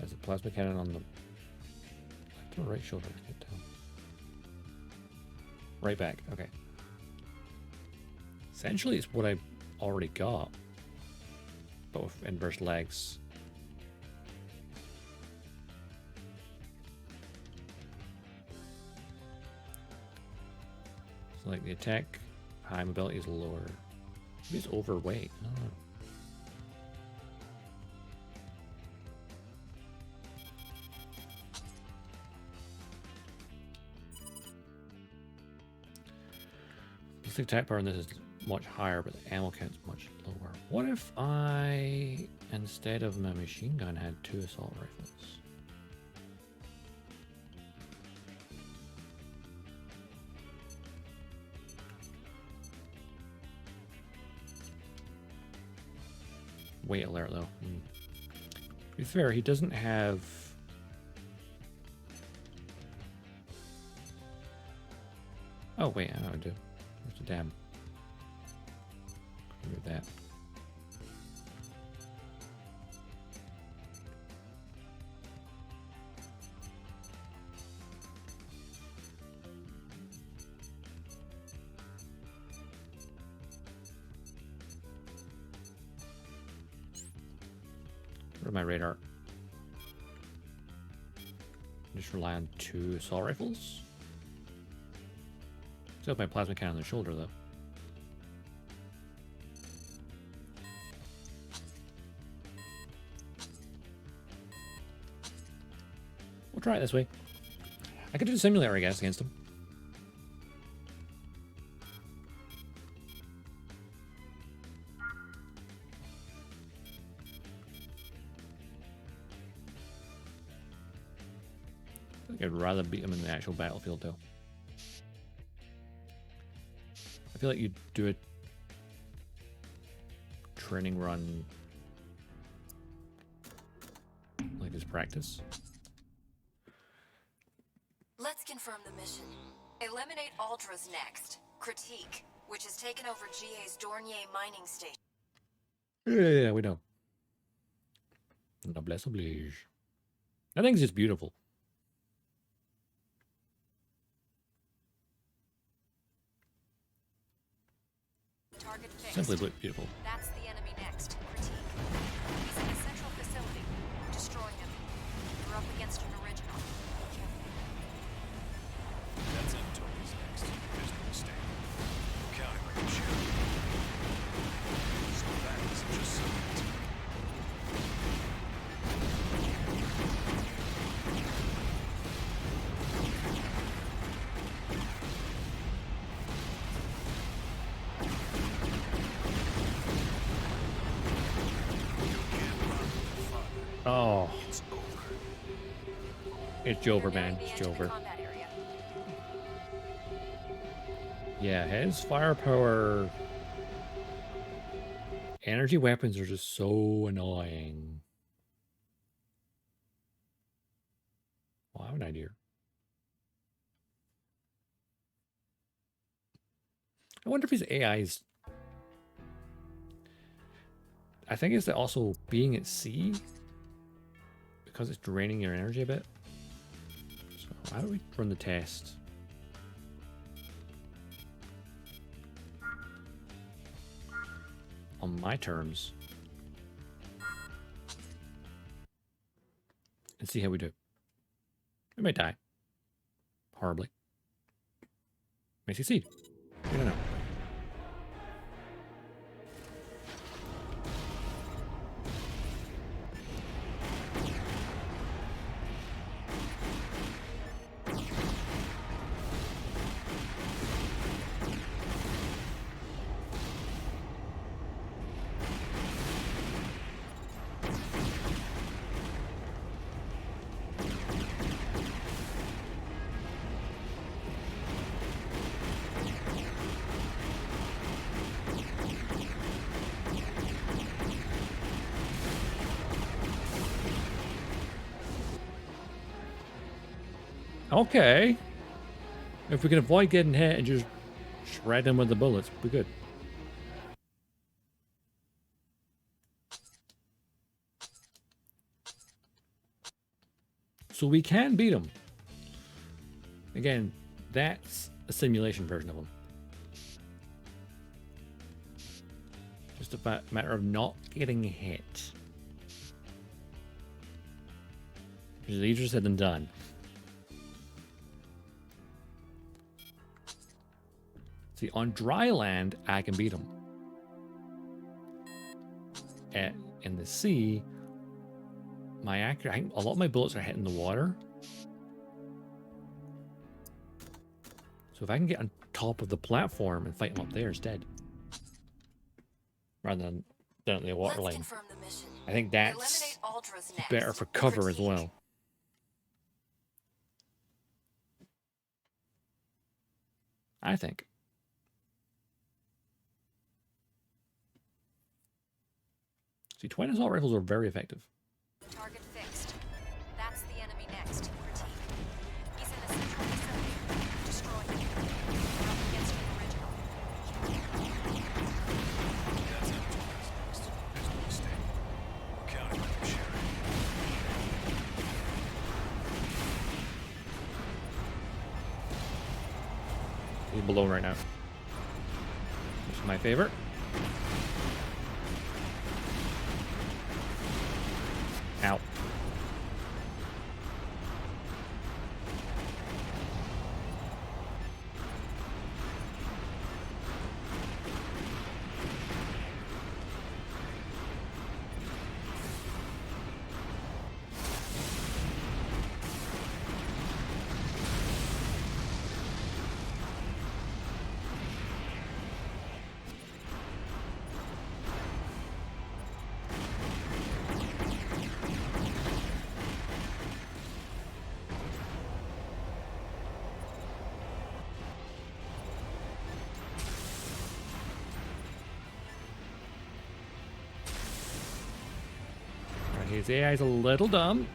Has a plasma cannon on the left or right shoulder. I can't tell. Right back. Okay. Essentially, it's what I already got. Both inverse legs. Like the attack high mobility is lower. Maybe it's overweight. I don't know. Basic attack power in this is much higher, but the ammo count's much lower. What if I, instead of my machine gun, had 2 assault rifles? Weight alert though. To be fair, he doesn't have... Oh wait, I know what to do. There's a dam. Remove that. My radar. Just rely on 2 assault rifles. Still have my plasma cannon on the shoulder though. We'll try it this way. I could do the simulator, I guess, against him. rather beat him in the actual battlefield, though. I feel like you do a training run like this practice. Let's confirm the mission. Eliminate Ultras next. Critique, which has taken over GA's Dornier mining station. Yeah, we know. Noblesse oblige. I think it's just beautiful. Target fixed. Simply beautiful. That's the enemy next. Critique. He's in a central facility. Destroy him. You're up against an original. That's Antonio's next. There's no mistake. Counting like a ship. So that isn't just something. Oh, It's over. it's Jover, man. It's Jover. Yeah, his firepower. Energy weapons are just so annoying. Well, I have an idea. I wonder if his AI is. I think it's also being at sea because it's draining your energy a bit. So, how do we run the test? On my terms. And see how we do. We may die. Horribly. May succeed. We don't know. Okay. If we can avoid getting hit and just shred them with the bullets, we're good. So we can beat them. Again, that's a simulation version of them. Just a matter of not getting hit. Which is easier said than done. See, on dry land, I can beat them. In the sea, a lot of my bullets are hitting the water. So if I can get on top of the platform and fight them up there instead, rather than down the water line, I think that's better for cover as well. I think. See, twin assault rifles are very effective. Target fixed. That's the enemy next. Critique. He's in a central facility. Destroy him. We're up against an original. That's Antonio's next. There's no mistake. Counting like a ship. He's below right now. Which is my favorite. Ow. His AI's a little dumb.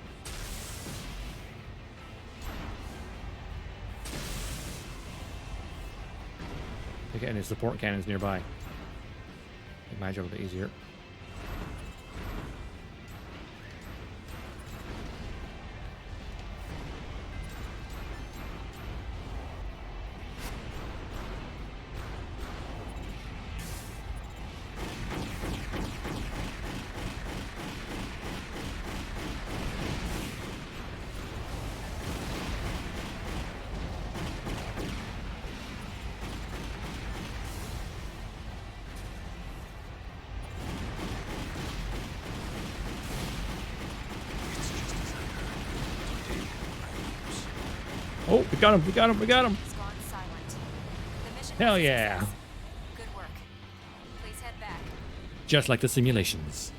They're getting his support cannons nearby. Make my job a bit easier. Oh, we got him, we got him, we got him. He's gone silent. The mission Hell was a yeah. success. Good work. Please head back. Just like the simulations.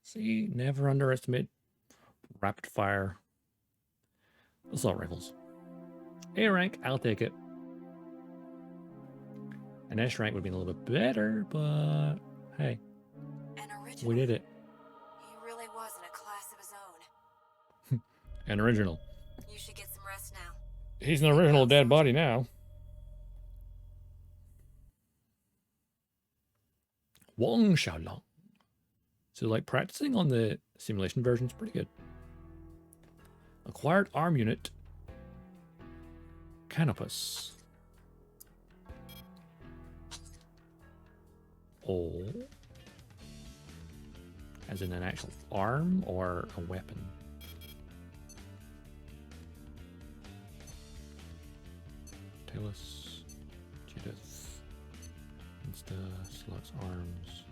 See, never underestimate rapid fire assault rifles. A rank, I'll take it. An S rank would be a little bit better, but hey, An original. we did it. He really was in a class of his own. An original. You should get some rest now. He's an original dead body now. Wong Xiaolong. So, like, practicing on the simulation version is pretty good. Acquired arm unit. Canopus. Oh. As in an actual arm or a weapon? Talus. Judith. Insta. Sluts arms.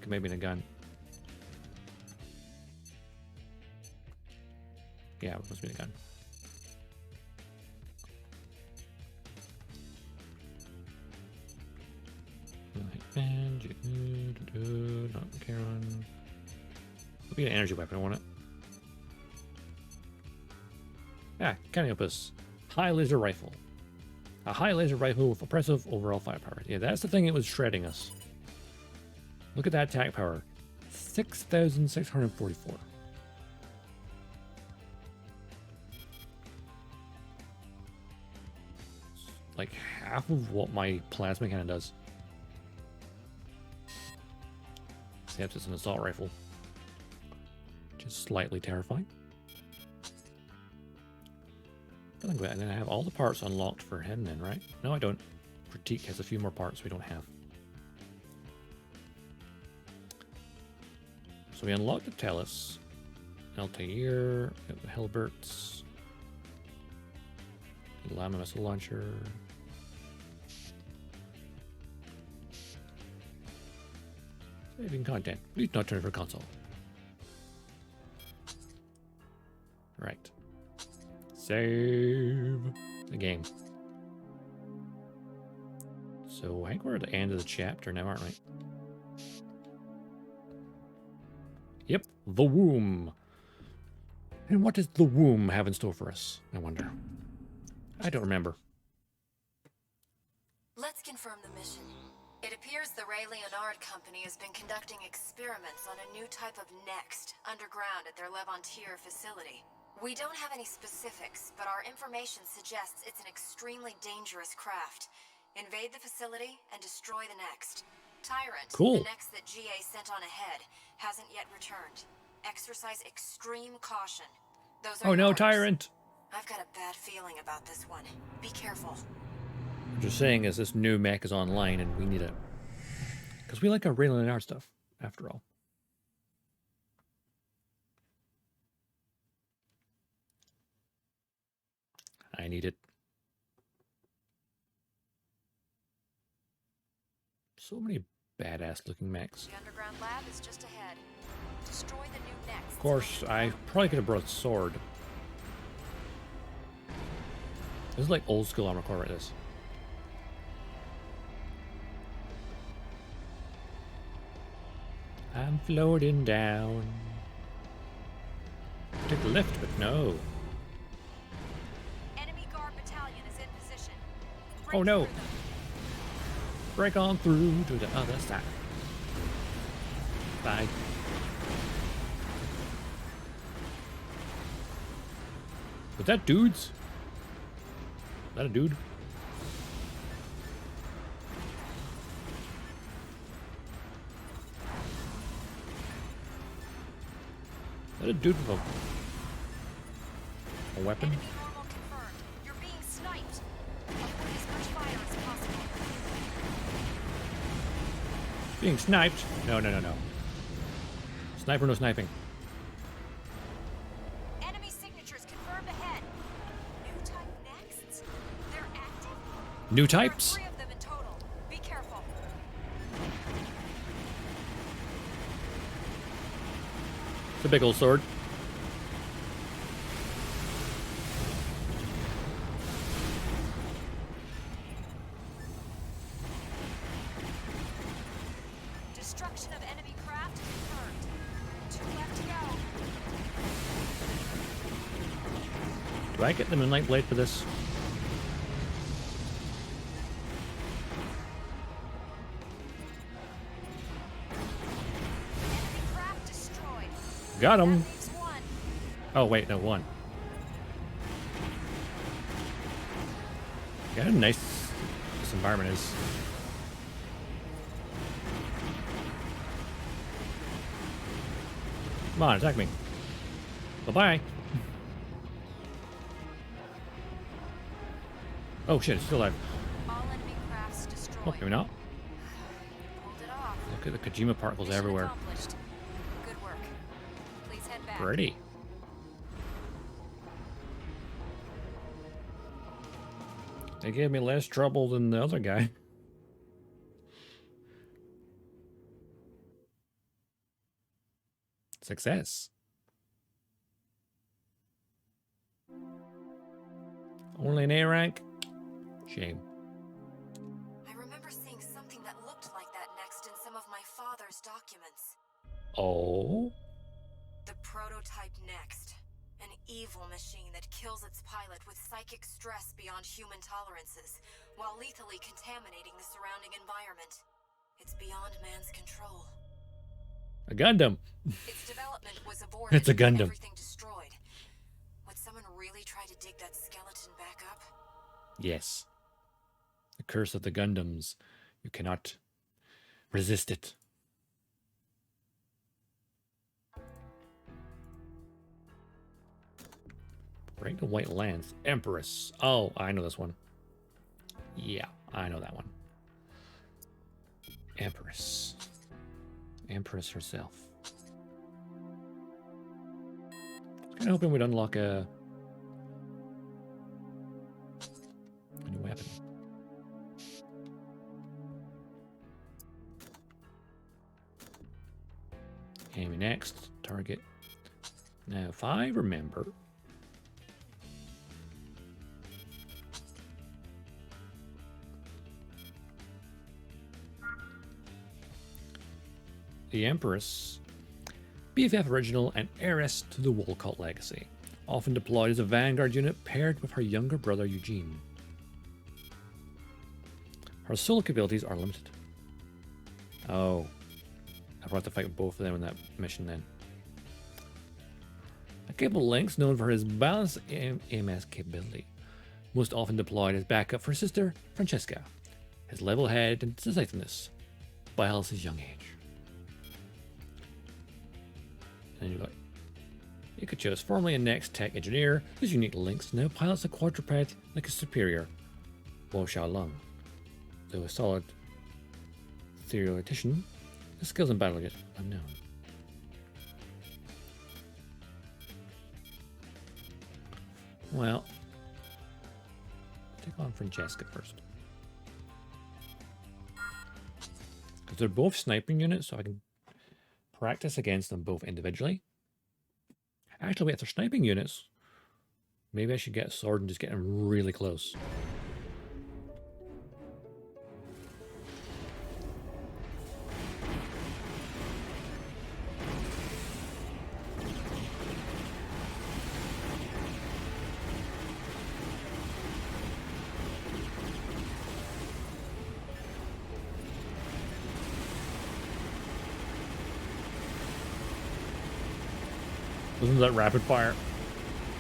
Maybe in a gun. Yeah, it must be a gun. Not Karen. It'll be an energy weapon, won't it? Yeah, Canopus. High laser rifle. A high laser rifle with impressive overall firepower. Yeah, that's the thing that was shredding us. Look at that attack power. 6,644. Like half of what my plasma cannon does. Except it's an assault rifle. Which is slightly terrifying. Think about it, and then I have all the parts unlocked for him then, right? No, I don't. Critique has a few more parts we don't have. So we unlocked the Talus, Altair, the Hellberts, the Llama missile launcher. Saving content. Please not turn for console. Right. Save the game. So I think we're at the end of the chapter now, aren't we? Yep, the womb. And what does the womb have in store for us, I wonder? I don't remember. Let's confirm the mission. It appears the Ray Leonard Company has been conducting experiments on a new type of Next underground at their Levantier facility. We don't have any specifics, but our information suggests it's an extremely dangerous craft. Invade the facility and destroy the Next. Tyrant, cool. The Next that GA sent on ahead, hasn't yet returned. Exercise extreme caution. Those are oh no, orders. Tyrant! I've got a bad feeling about this one. Be careful. I'm just saying as this new mech is online and we need it. Because we like our Ray Leonard stuff, after all. I need it. So many badass looking mechs. The underground lab is just ahead. Destroy the new Next. Of course, I probably could have brought a sword. This is like old school Armored Core, right? This. I'm floating down. Take the lift, but no. Enemy guard battalion is in position. Oh no! Break on through to the other side. Bye. Was that dudes? Is that a dude? Is that a dude with a weapon? Enemy normal confirmed. You're being sniped. Avoid as much fire as possible. Being sniped? No, no, no, no. Sniper, no sniping. Enemy signatures confirmed ahead. New type next. They're active. New There are types? 3 of them in total. Be careful. It's a big old sword. Destruction of enemy craft confirmed. 2 left to go. Do I get them a night blade for this? Enemy craft destroyed. Got That him. leaves 1. Oh wait, no, one. Yeah, how nice this environment is. Come on, attack me. Bye-bye. Oh shit, it's still alive. All enemy crafts destroyed. Oh, maybe not. Pulled it off. Look at the Kojima particles Mission everywhere. accomplished. Good work. Please head back. Pretty. They gave me less trouble than the other guy. Success. Only an A rank? Shame. I remember seeing something that looked like that next in some of my father's documents. Oh? The prototype next. An evil machine that kills its pilot with psychic stress beyond human tolerances, while lethally contaminating the surrounding environment. It's beyond man's control. A Gundam. Its development was aborted. It's a and Gundam. everything destroyed. Would someone really try to dig that skeleton back up? Yes. The curse of the Gundams. You cannot resist it. Break the White Lance. Empress. Oh, I know this one. Yeah, I know that one. Empress. Empress herself. I was kind of hoping we'd unlock a new weapon. Enemy next. Target. Now, if I remember, the Empress, BFF original and heiress to the Wolcott legacy, often deployed as a vanguard unit paired with her younger brother Eugene. Her solo abilities are limited. Oh, I'll have to fight with both of them in that mission then. A capable Lynx known for his balanced AMS capability, most often deployed as backup for his sister Francesca, his level head and decisiveness, by Alice's young age. And you've got Ikacho's formerly a Next Tech engineer, this unique Lynx now pilots a quadruped like his superior, Wo Xiaolong. Though a solid theoretician, his skills in battle are yet unknown. Well, take on Francesca first. Because they're both sniping units, so I can practice against them both individually. Actually, wait, if they're sniping units, maybe I should get a sword and just get them really close. Wasn't that rapid fire?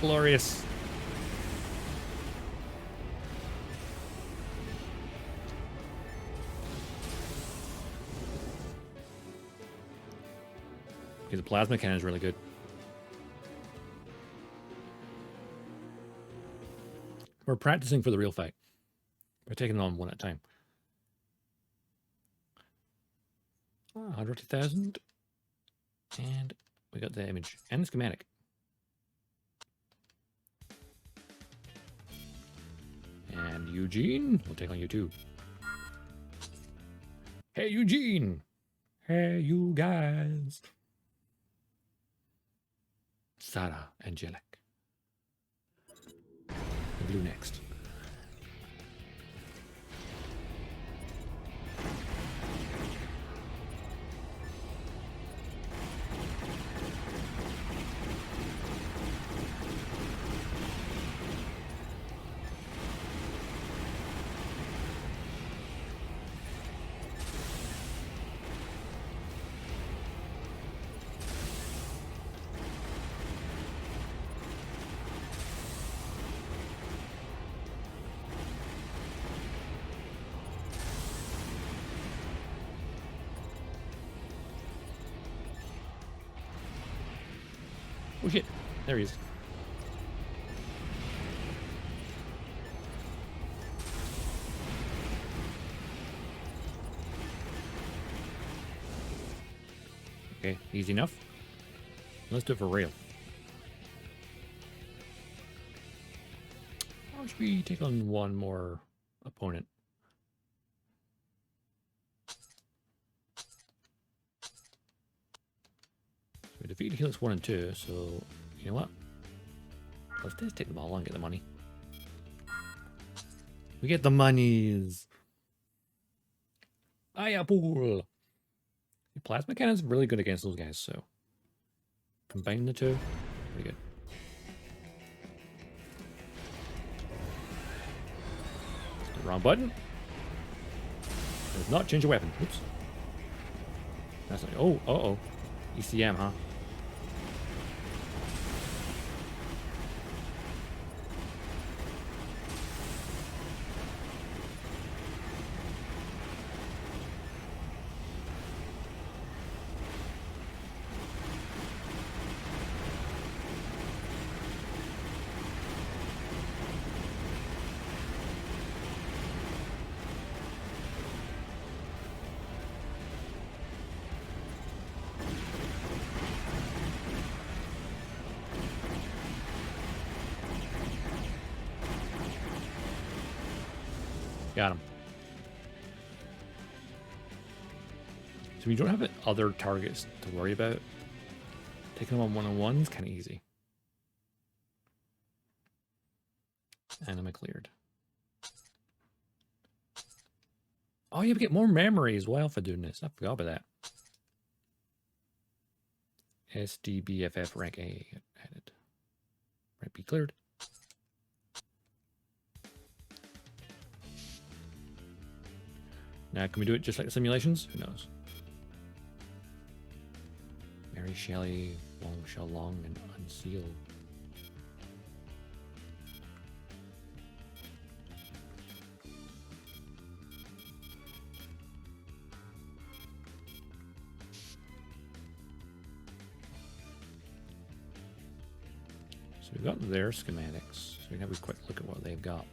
Glorious. Okay, the plasma cannon is really good. We're practicing for the real fight. We're taking it on one at a time. 150,000. And we got the image and the schematic. And Eugene, we'll take on you too. Hey, Eugene. Hey, you guys. Sarah, Angelic. The blue next. Oh shit, there he is. Okay, easy enough. Let's do it for real. Or should we take on one more opponent? So we defeated Helix 1 and 2, so you know what? Let's just take them all and get the money. We get the monies. Ayapool. Plasma cannon's really good against those guys, so combine the two, pretty good. The wrong button. Does not change your weapon. Oops. That's like, oh, uh-oh. ECM, huh? Got him. So you don't have other targets to worry about. Taking them on one-on-one is kind of easy. Anima cleared. Oh, you get more memory as well for doing this. I forgot about that. SDBFF rank A added. Rank B cleared. Now, can we do it just like the simulations? Who knows? Mary Shelley, Wong Shell Long, and Unseal. So we've got their schematics. So we can have a quick look at what they've got.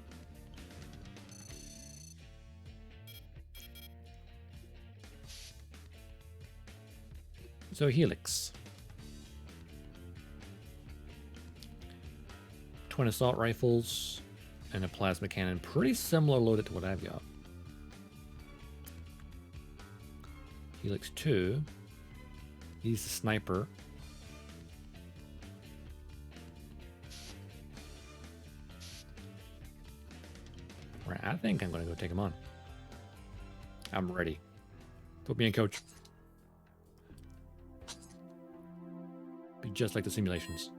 So Helix. Twin assault rifles and a plasma cannon. Pretty similar loaded to what I've got. Helix 2. He's the sniper. Right, I think I'm going to go take him on. I'm ready. Put me in, coach. Be just like the simulations.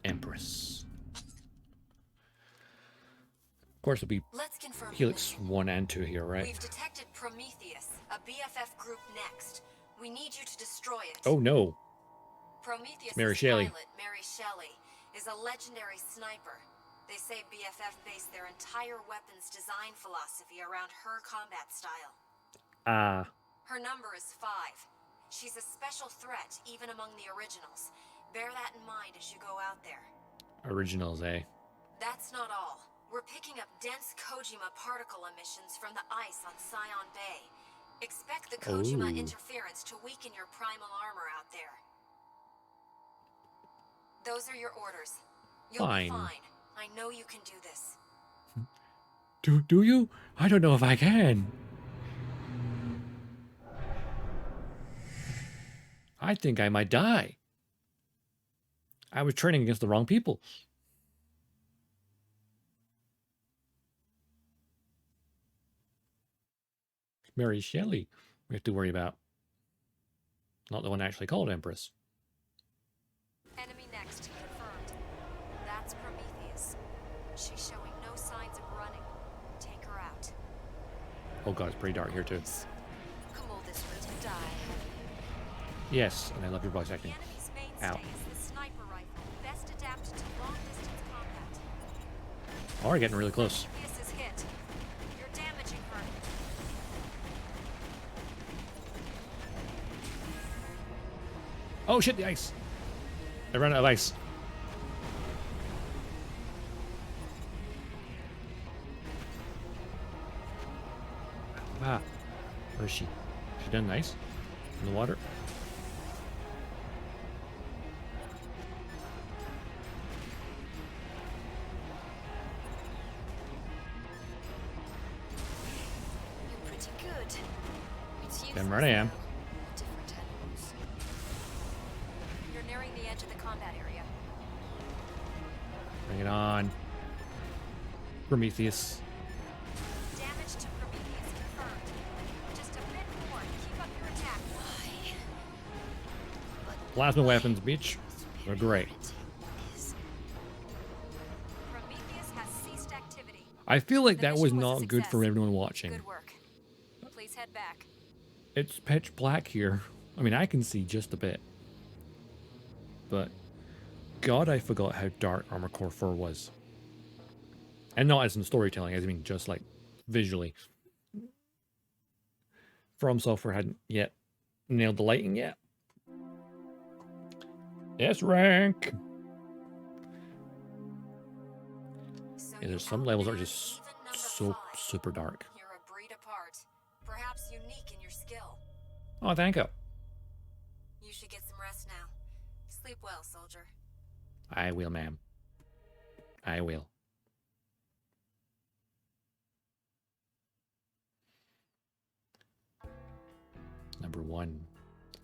Empress. Of course, it'll be confirm Helix the mission. 1 and 2 here, right? We've detected Prometheus, a BFF group next. We need you to destroy it. Oh no. Prometheus' Mary Shelley. pilot, Mary Shelley, is a legendary sniper. They say BFF based their entire weapons design philosophy around her combat style. Her number is 5. She's a special threat even among the originals. Bear that in mind as you go out there. Originals, eh? That's not all. We're picking up dense Kojima particle emissions from the ice on Scion Bay. Expect the Kojima interference to weaken your primal armor out there. Those are your orders. You'll be fine. I know you can do this. Do you? I don't know if I can. I think I might die. I was training against the wrong people. Mary Shelley we have to worry about. Not the one actually called Empress. Enemy next, confirmed. That's Prometheus. She's showing no signs of running. Take her out. Oh god, it's pretty dark here too. Come all this way to die. Yes, and I love your voice The acting. enemy's Ow. mainstay is the sniper rifle, best adapted to long-distance combat. Oh, we're getting really close. Prometheus is hit. You're damaging her. Oh shit, the ice! I ran out of ice. Ah, where is she? She done nice? In the water? You're pretty good. It's Damn right I am. Different animals. You're nearing the edge of the combat area. Bring it on. Prometheus. Damage to Prometheus confirmed. Just a bit more. Keep up your attack. Why? Plasma weapons, bitch. They're great. Prometheus has ceased activity. I feel like The that was mission was a not good for success. everyone watching. Good work. Please head back. It's pitch black here. I mean, I can see just a bit. But, God, I forgot how dark Armored Core 4 was. And not as in storytelling, I mean just like visually. From Software hadn't yet nailed the lighting yet. S rank! So Yeah, there's you some levels that are outmatched just even number so 5. super dark. You're a breed apart. Perhaps unique in your skill. Oh, thank you. You should get some rest now. Sleep well, soldier. I will, ma'am. I will. Number 1.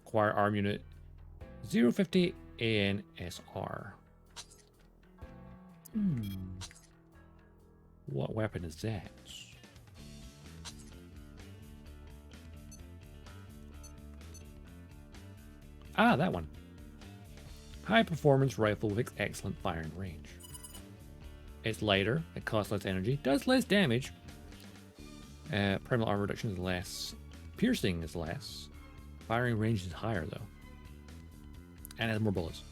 Acquire arm unit 050 ANSR. What weapon is that? Ah, that one. High performance rifle with excellent firing range. It's lighter, it costs less energy, does less damage. Primal armor reduction is less. Piercing is less. Firing range is higher though. And has more bullets.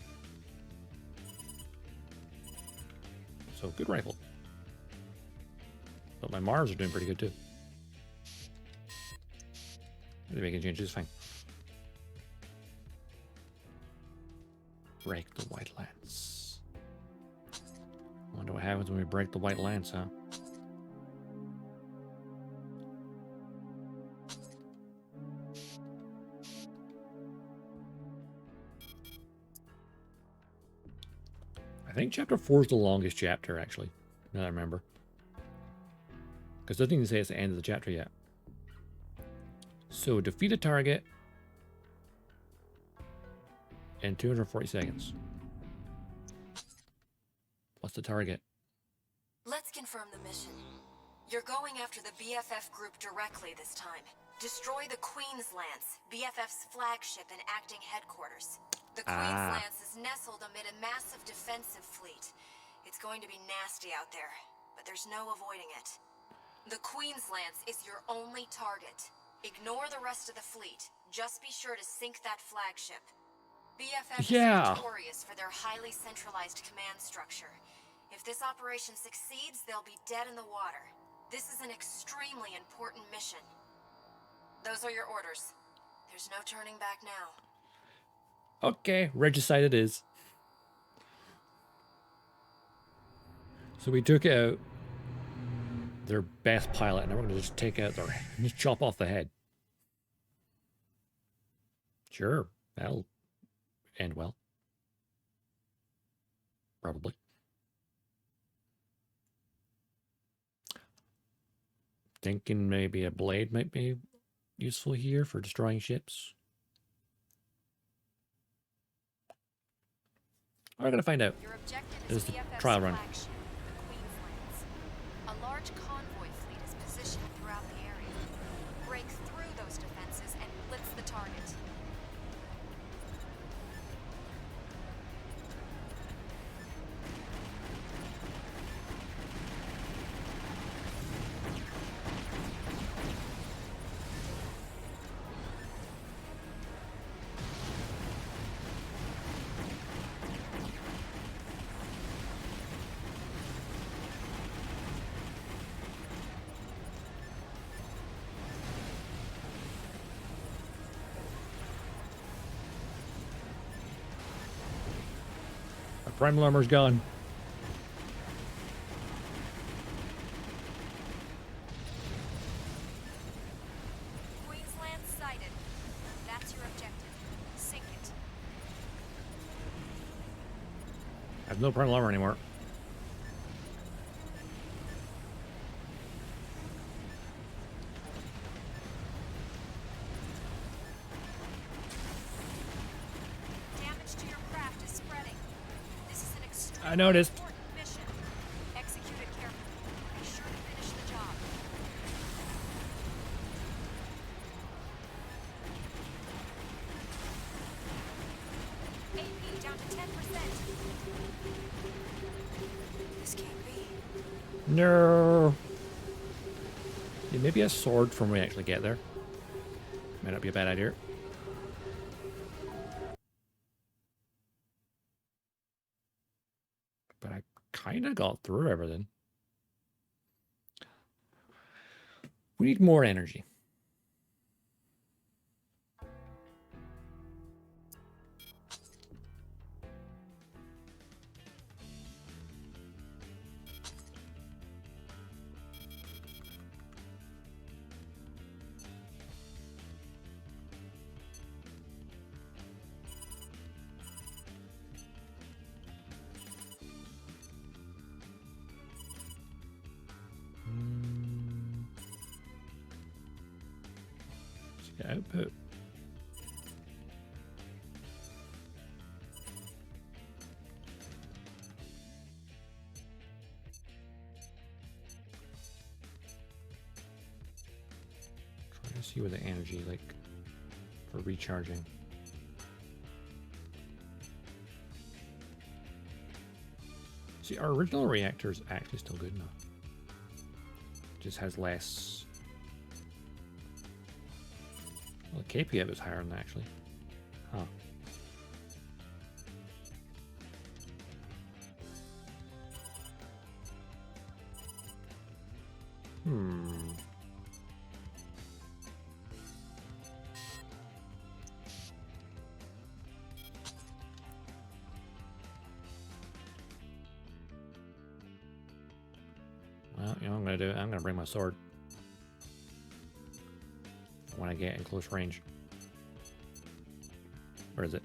So good rifle. But my Mars are doing pretty good too. They're making changes, fine. Break the white lance. Wonder what happens when we break the white lance, huh? I think chapter 4 is the longest chapter, actually. Now that I remember. Because it doesn't even say it's the end of the chapter yet. So, defeat a target in 240 seconds. What's the target? Let's confirm the mission. You're going after the BFF group directly this time. Destroy the Queen's Lance, BFF's flagship and acting headquarters. The Queen's Lance is nestled amid a massive defensive fleet. It's going to be nasty out there, but there's no avoiding it. The Queen's Lance is your only target. Ignore the rest of the fleet. Just be sure to sink that flagship. BFF is notorious for their highly centralized command structure. If this operation succeeds, they'll be dead in the water. This is an extremely important mission. Those are your orders. There's no turning back now. Okay, regicide it is. So we took out their best pilot, and now we're going to just take out their, just chop off the head. Sure, that'll end well. Probably. Thinking maybe a blade might be useful here for destroying ships. We're going to find out. Your objective This is is the BFF's trial run. flagship, the Queen's Lance. A large convoy fleet is positioned throughout the area. Break through those defenses and blitz the target. Our primal armor's gone. Queen's Lance sighted. That's your objective. Sink it. I have no primal armor anymore. Damage to your craft is spreading. This is an extremely I noticed. important mission. Execute it carefully. Be sure to finish the job. AP down to 10%. This can't be. No. Yeah, maybe a sword from when we actually get there. Might not be a bad idea. But I kind of got through everything. We need more energy. Output. Trying to see what the energy like for recharging. See, our original reactor is actually still good enough. Just has less. Well, the KPF is higher than that, actually. Huh. Well, you know what I'm going to do? I'm going to bring my sword when I get in close range. Where is it?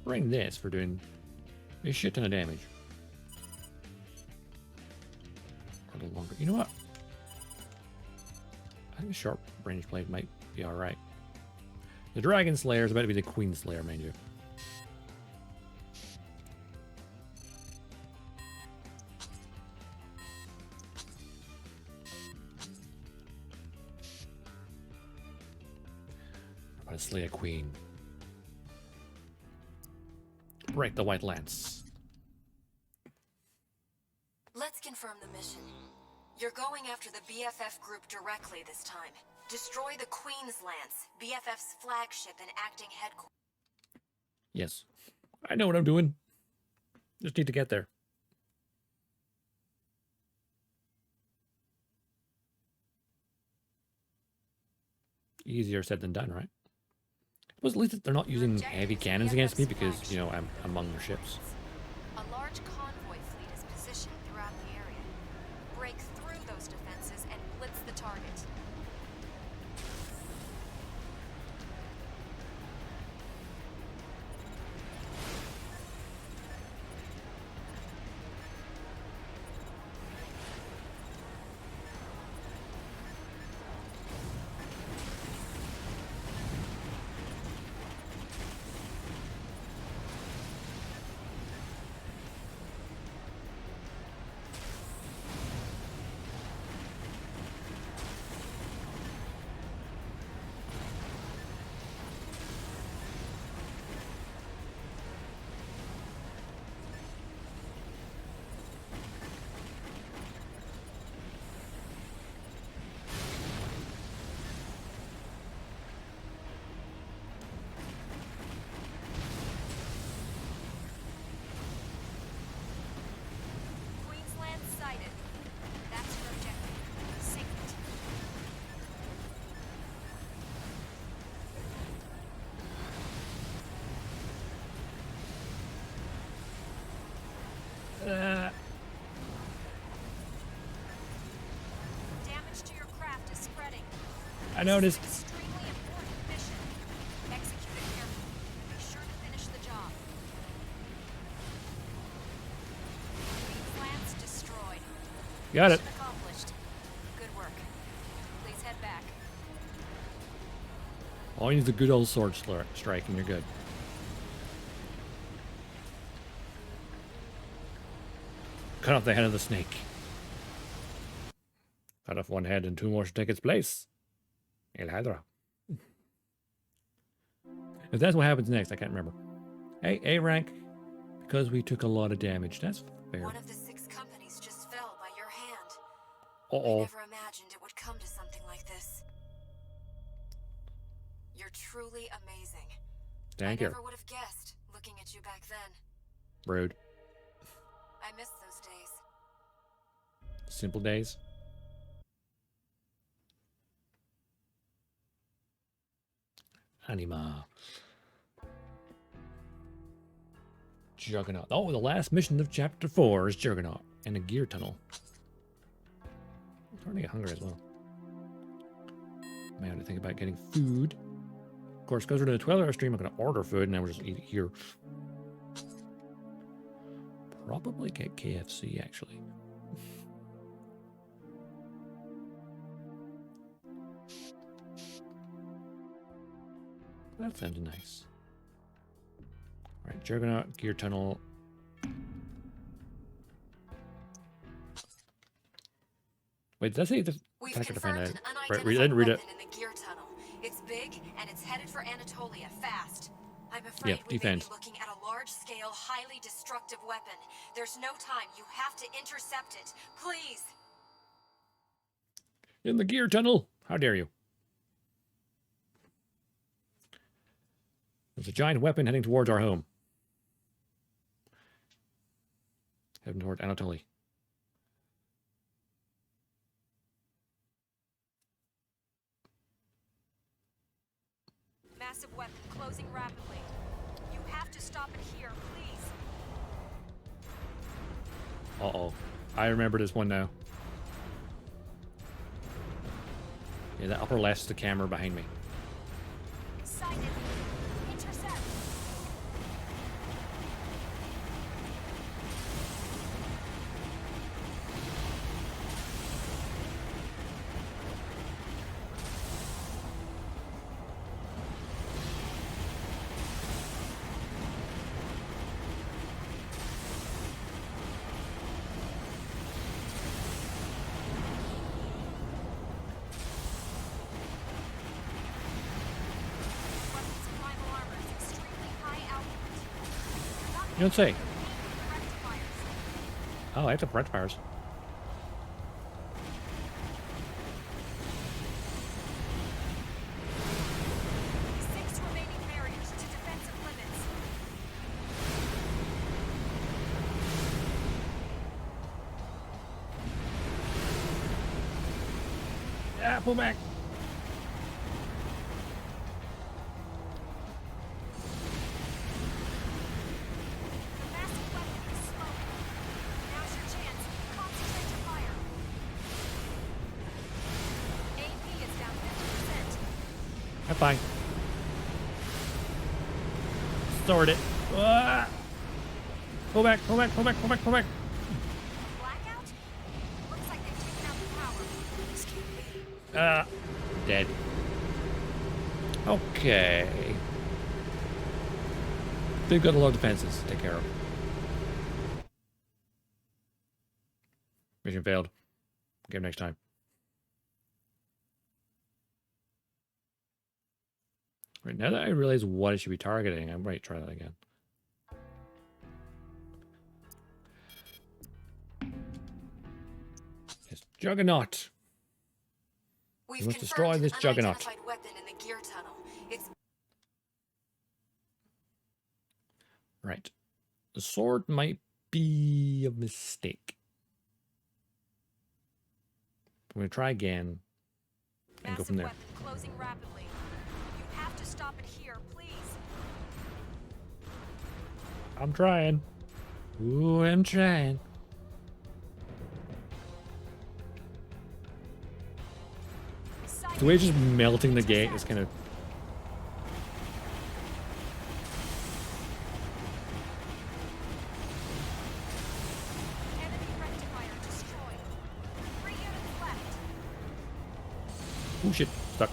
Bring this for doing a shit ton of damage. Or a little longer. You know what? I think a short range blade might be alright. The Dragon Slayer is about to be the Queen Slayer, mind you. Try to slay a queen. Break the white lance. Let's confirm the mission. You're going after the BFF group directly this time. Destroy the Queen's Lance, BFF's flagship and acting headquarters. Yes. I know what I'm doing. Just need to get there. Easier said than done, right? Well, at least they're not using heavy cannons against me because, you know, I'm among their ships. A large convoy fleet is positioned throughout the area. Break through those defenses and blitz the target. Damage to your craft is spreading. I noticed. This is an extremely important mission. Execute it carefully. Be sure to finish the job. Queen's Lance destroyed. Got it. Mission accomplished. Good work. Please head back. All you need is a good old sword strike and you're good. Cut off the head of the snake. Cut off one head and two more should take its place. El Hydra. If that's what happens next, I can't remember. Hey, A rank. Because we took a lot of damage. That's fair. One of the 6 companies just fell by your hand. Uh-oh. I never imagined it would come to something like this. You're truly amazing. Thank you. I never would have guessed, looking at you back then. Rude. I miss those days. Simple days. Anima. Juggernaut. Oh, the last mission of chapter 4 is Juggernaut and a gear tunnel. I'm starting to get hungry as well. May have to think about getting food. Of course, because we're doing a 12-hour stream, I'm going to order food and then we'll just eat it here. Probably get KFC, actually. That sounds nice. Alright, Juggernaut, gear tunnel. Wait, did I say the We've attacker to confirmed find an out? Right, unidentified didn't read it. weapon in the gear tunnel. It's big and it's headed for Anatolia fast. I'm afraid Yep, we may defense. be looking at a large-scale, highly destructive weapon. There's no time. You have to intercept it. Please. In the gear tunnel! How dare you? There's a giant weapon heading towards our home. Heading toward Anatoly. Massive weapon closing rapidly. You have to stop it here, please. Uh-oh. I remember this one now. Yeah, the upper left's the camera behind me. Sighted. Intercept. You don't say. Oh, I have the rectifiers. Ah, pull back. I'm fine. Stored it. Ah! Pull back, pull back, pull back, pull back, pull back. Blackout? Looks like they've taken out the power. This can't be. Dead. Okay. They've got a lot of defenses to take care of. Mission failed. Game next time. Right, now that I realize what I should be targeting, I might try that again. Yes, Juggernaut. We've We must confirmed destroy an this Juggernaut. unidentified weapon in the gear tunnel. It's Right. The sword might be a mistake. I'm going to try again and go from there. weapon closing rapidly. You have to stop it here, please. I'm trying. Ooh, I'm trying. The way it's just melting the gate is kind of... Enemy rectifier destroyed. 3 units left. Oh shit, stuck.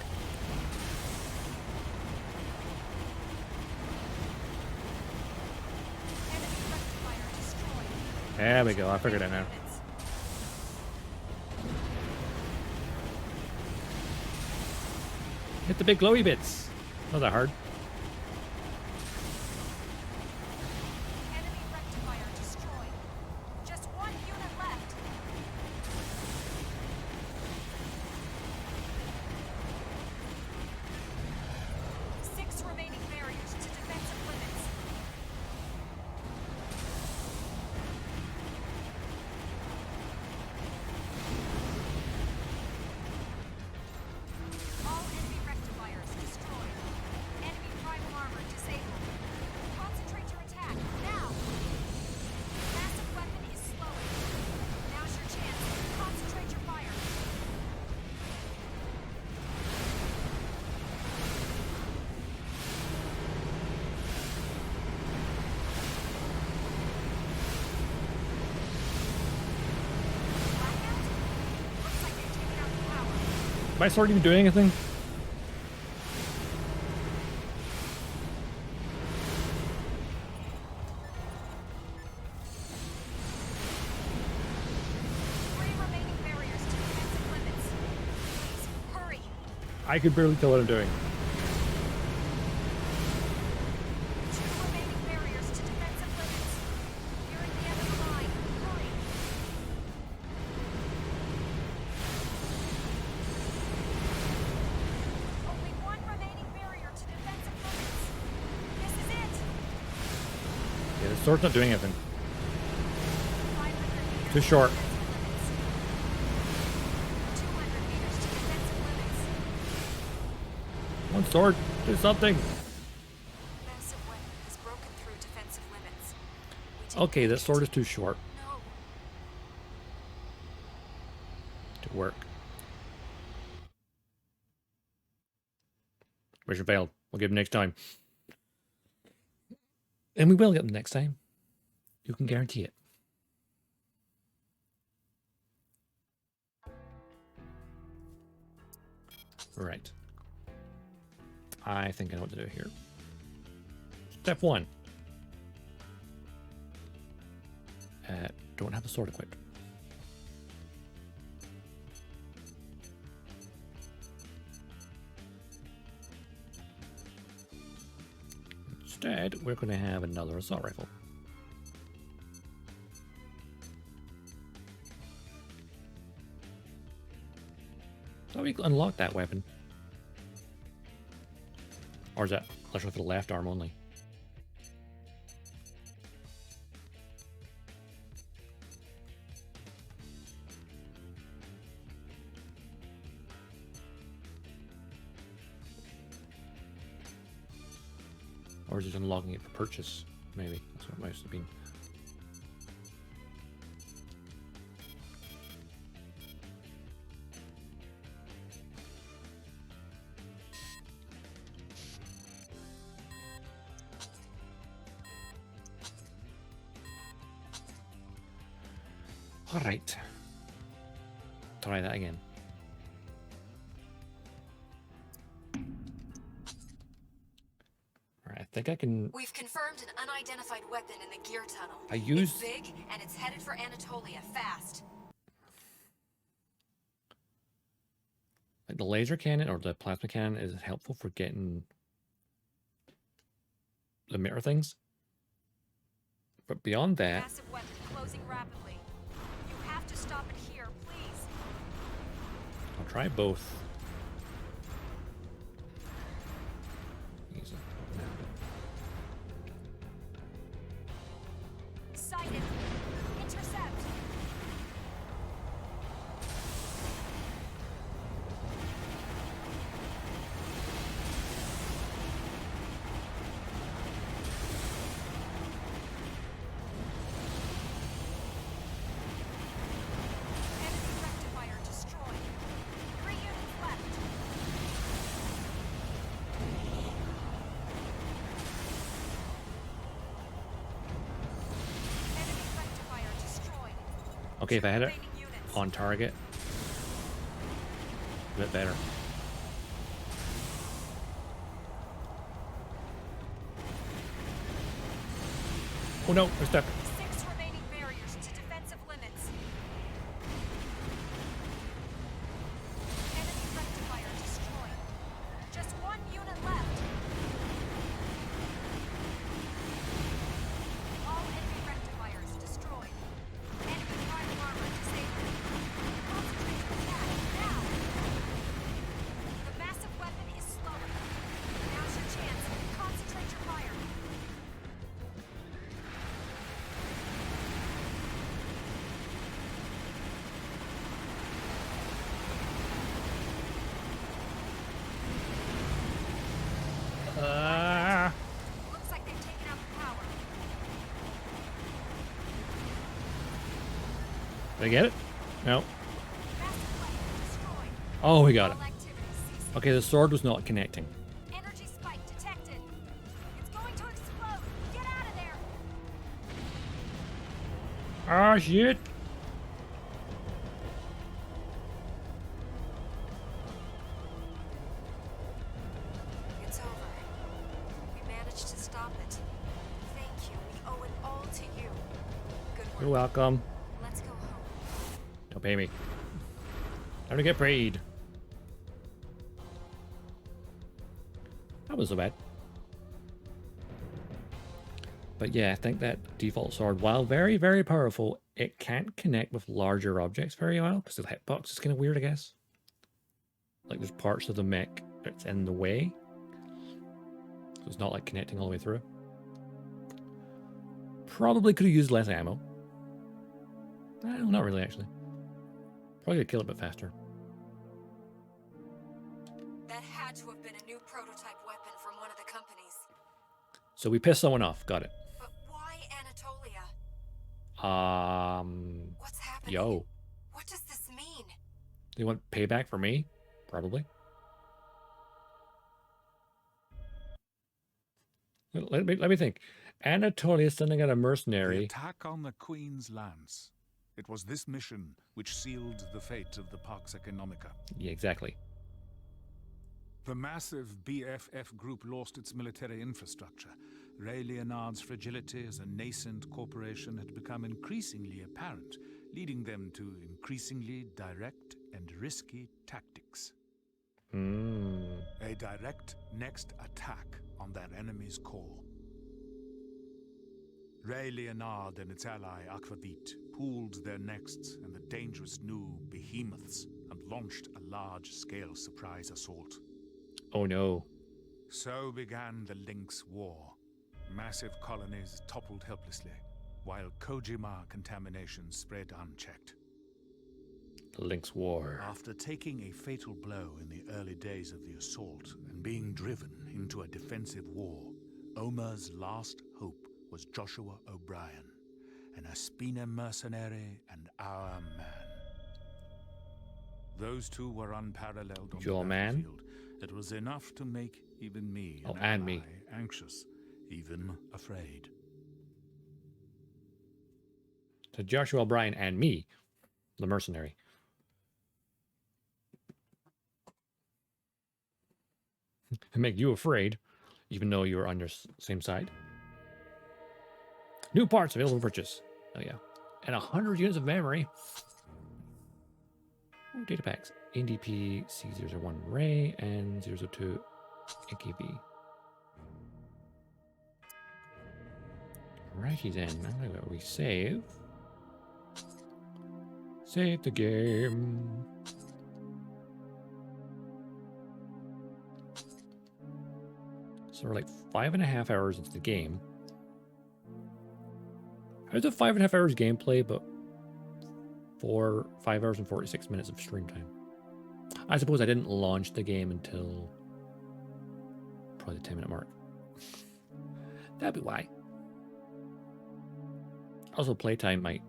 Enemy rectifier destroyed. There we go, I figured it out now. Units. Hit the big glowy bits. Not that hard. Enemy rectifier destroyed. Just 1 unit left. Six remaining barriers to defensive limits. All enemy rectifiers destroyed. Enemy primal armor disabled. Concentrate your attack now. Massive weapon is slowing. Now's your chance. Concentrate your fire. Blackout? Looks like they've taken out the power. Am I sword even doing anything? Three remaining barriers to defensive limits. Please, hurry. I could barely tell what I'm doing. 2 remaining barriers to defensive limits. You're at the end of the line. Hurry. Only 1 remaining barrier to defensive limits. This is it. Yeah, the sword's not doing anything. 500 meters Too short. to defensive limits. 200 meters to defensive limits. One sword, do something. Massive weapon has broken through defensive limits. We take Okay, that it. sword is too short No. to work. Mission failed. We'll give him next time. And we will get them next time. You can guarantee it. Right. I think I know what to do here. Step 1. Don't have a sword equipped. Instead, we're going to have another assault rifle. we unlocked that weapon. Or is that literally for the left arm only? Or is it unlocking it for purchase? Maybe. That's what it must have been. Alright. Try that again. Alright, I think I can... We've confirmed an unidentified weapon in the gear tunnel. It's big, and it's headed for Anatolia, fast. Like the laser cannon or the plasma cannon is helpful for getting the mirror things. But beyond that... Massive weapon closing rapidly. You have to stop it here, please. I'll try both. Easy. Sighted. Intercept. Enemy rectifier destroyed. 3 units left. Enemy rectifier destroyed. Okay, if I had it Remaining units. on target, a bit better. Oh no, I stepped. 6 remaining barriers to defensive limits. Enemy rectifier destroyed. Just 1 unit left. All enemy rectifiers destroyed. Enemy prime armor disabled. Concentrate your attack now. The massive weapon is slowing. Now's your chance. Concentrate your fire. Looks like they've taken out the power. Did I get it? No. Massive weapon destroyed. Oh, we got it. All activity ceasing. Okay, the sword was not connecting. Energy spike detected. It's going to explode. Get out of there. Ah, shit. It's over. We managed to stop it. Thank you. We owe it all to you. Good work. You're welcome. Let's go home. Don't pay me. Time to get paid. That wasn't so bad. But yeah, I think that default sword, while very, very powerful, it can't connect with larger objects very well because the hitbox is kind of weird, I guess. Like there's parts of the mech that's in the way. So it's not like connecting all the way through. Probably could have used less ammo. No, not really actually. Probably could kill it a bit faster. That had to have been a new prototype weapon from one of the companies. So we pissed someone off. Got it. But why Anatolia? What's happening? Yo. What does this mean? They want payback for me? Probably. Let me think. Anatolia is sending out a The mercenary. attack on the Queen's lands. It was this mission which sealed the fate of the Pax Economica. Yeah, exactly. The massive BFF group lost its military infrastructure. Ray Leonard's fragility as a nascent corporation had become increasingly apparent, leading them to increasingly direct and risky tactics. A direct next attack on their enemy's core. Ray Leonard and its ally Aquavit pooled their nexts, and the dangerous new behemoths and launched a large-scale surprise assault. Oh no. So began the Lynx War. Massive colonies toppled helplessly, while Kojima contamination spread unchecked. The Lynx War. After taking a fatal blow in the early days of the assault and being driven into a defensive war, Omer's last hope was Joshua O'Brien, an Aspina mercenary and our man. Those two were unparalleled on Your the man? battlefield. It was enough to make even me Oh, and me. anxious, even afraid. To Joshua O'Brien and me, the mercenary. And make you afraid, even though you're on your same side. New parts available for purchase. Oh yeah. And 100 units of memory. Ooh, data packs. NDP C001 Ray and 002 AKV. Righty then. I'm gonna go resave. Save the game. So we're like 5.5 hours into the game. How's it 5.5 hours gameplay, but 5 hours and 46 minutes of stream time? I suppose I didn't launch the game until probably the 10-minute mark. That'd be why. Also, playtime might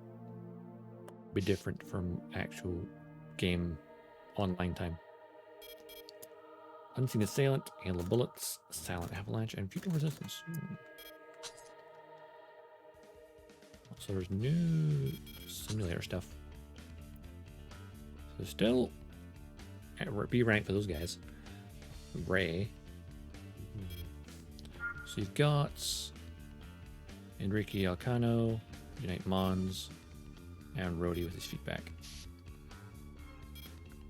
be different from actual game online time. Unseen Assailant, Hail of Bullets, Silent Avalanche, and Future Resistance. So there's new simulator stuff. So still B rank for those guys. Ray. So you've got Enrique Alcano, Unite Mons, and Rhodey with his feedback.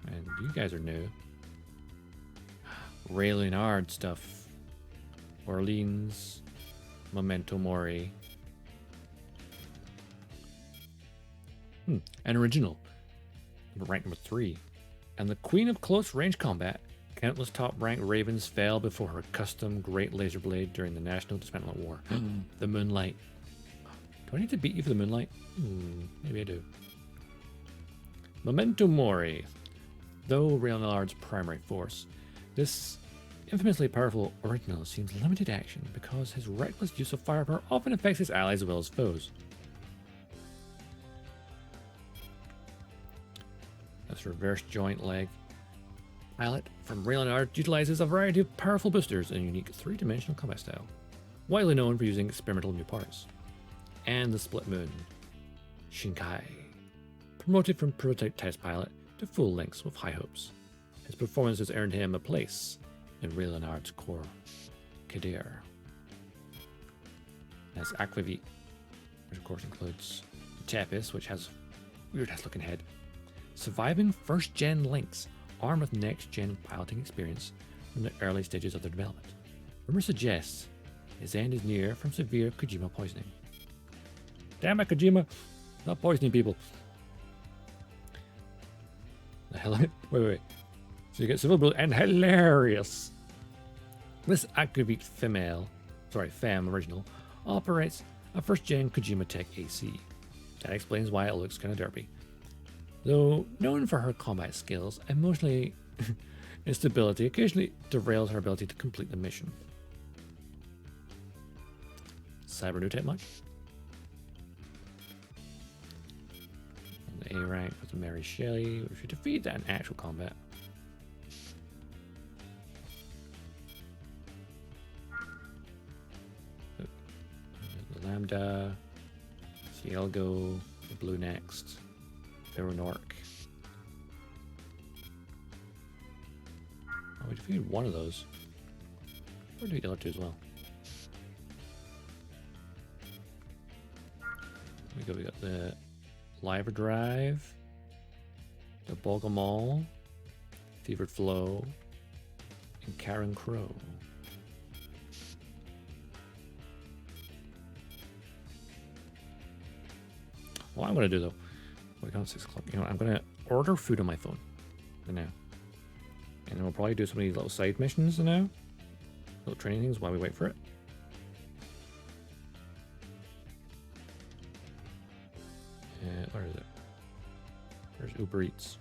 And you guys are new. Ray Leonard stuff. Orleans, Memento Mori. And original. Rank number 3. And the Queen of Close Range Combat. Countless top-ranked Ravens fell before her custom Great Laser Blade during the National Dismantlement War. The Moonlight. Do I need to beat you for the Moonlight? Maybe I do. Memento Mori. Though Leonard's primary force, this infamously powerful original seems limited action because his reckless use of firepower often affects his allies as well as foes. This reverse joint leg pilot from Leonard utilizes a variety of powerful boosters and a unique 3-dimensional combat style, widely known for using experimental new parts. And the Split Moon, Shinkai, promoted from prototype test pilot to full lengths with high hopes. His performance has earned him a place in Leonard's Corps Kadir. As Aquavit, which of course includes Chapis, which has a weird ass looking head. Surviving first-gen Lynx, armed with next-gen piloting experience from the early stages of their development. Rumor suggests his end is near from severe Kojima poisoning. Damn it, Kojima! Not poisoning people. The hell? Wait. So you get civil bullet and hilarious. This Aquavit Femme original operates a first-gen Kojima Tech AC. That explains why it looks kind of derpy. Though known for her combat skills, emotionally instability occasionally derails her ability to complete the mission. Cyber new type much? The A rank with the Mary Shelley, which we defeat that in actual combat. The Lambda, Cielgo, the Blue next. Veronork. Oh, we defeated one of those. We're doing the other two as well. We got the Liver Drive, the Bogomal, Fevered Flow, and Karen Crow. What I'm going to do though, we're on 6 o'clock. You know, I'm going to order food on my phone. for now. And then we'll probably do some of these little side missions now. Little training things while we wait for it. Where is it? Where's Uber Eats?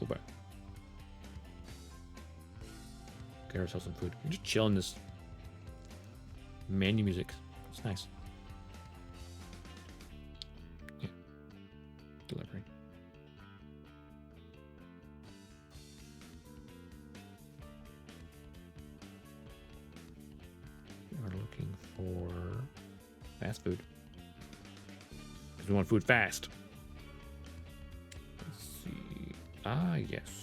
Uber. Get ourselves some food. We're just chilling this menu music. It's nice. Yeah. Delivery. We are looking for fast food. Because we want food fast. Let's see. Ah, yes.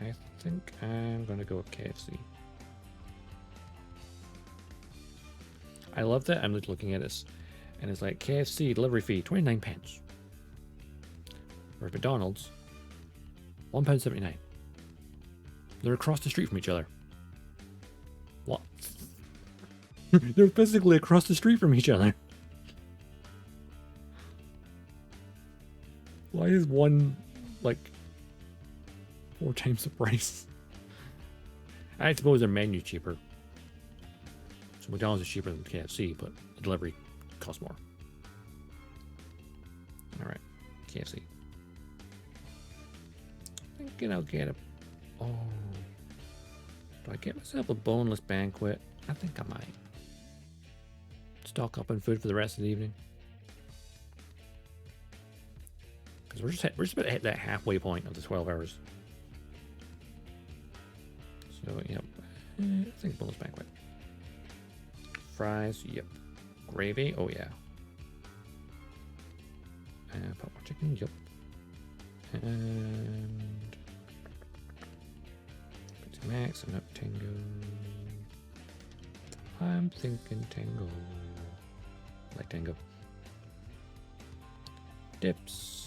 I think I'm gonna go with KFC. I love that. I'm just looking at this, and it's like KFC delivery fee 29 pence. Or McDonald's, £1.79. They're across the street from each other. What? They're physically across the street from each other. Why is one like 4 times the price? I suppose their menu's cheaper. So McDonald's is cheaper than KFC, but the delivery costs more. Alright, KFC. Thinking I'll get a... Oh. Do I get myself a boneless banquet? I think I might. Stock up on food for the rest of the evening. Because we're just about to hit that halfway point of the 12 hours. So, yep. I think boneless banquet. Fries, yep. Gravy, oh yeah. Popcorn chicken, yep. And Pizza Max, and up Tango. I'm thinking Tango. I like Tango. Dips.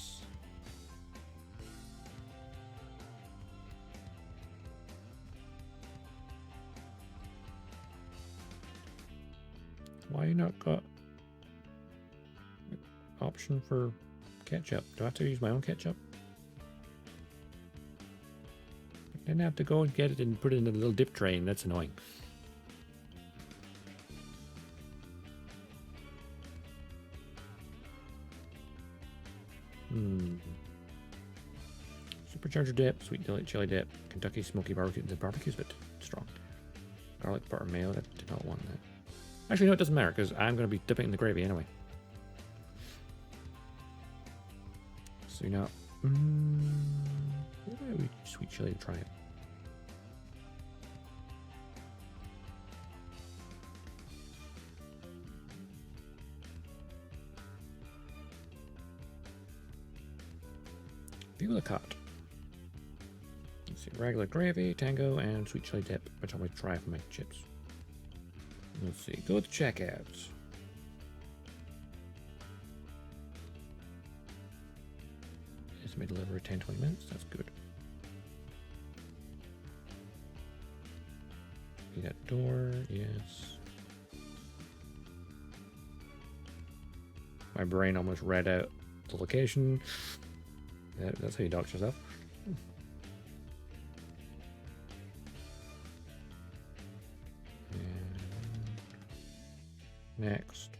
Why you not got option for ketchup? Do I have to use my own ketchup? Then I have to go and get it and put it in a little dip tray, and that's annoying. Supercharger dip, sweet chili dip, Kentucky smoky barbecue. The barbecue's a bit strong. Garlic butter mayo. I did not want that. Actually, no, it doesn't matter because I'm going to be dipping in the gravy anyway. So, you know, maybe sweet chili to try it. View of the cot. Let's see, regular gravy, tango, and sweet chili dip, which I'm going to try for my chips. Let's see, go to checkouts. Estimated delivery 10-20 minutes, that's good. See that door, yes. My brain almost read out the location. That's how you dox yourself. Next.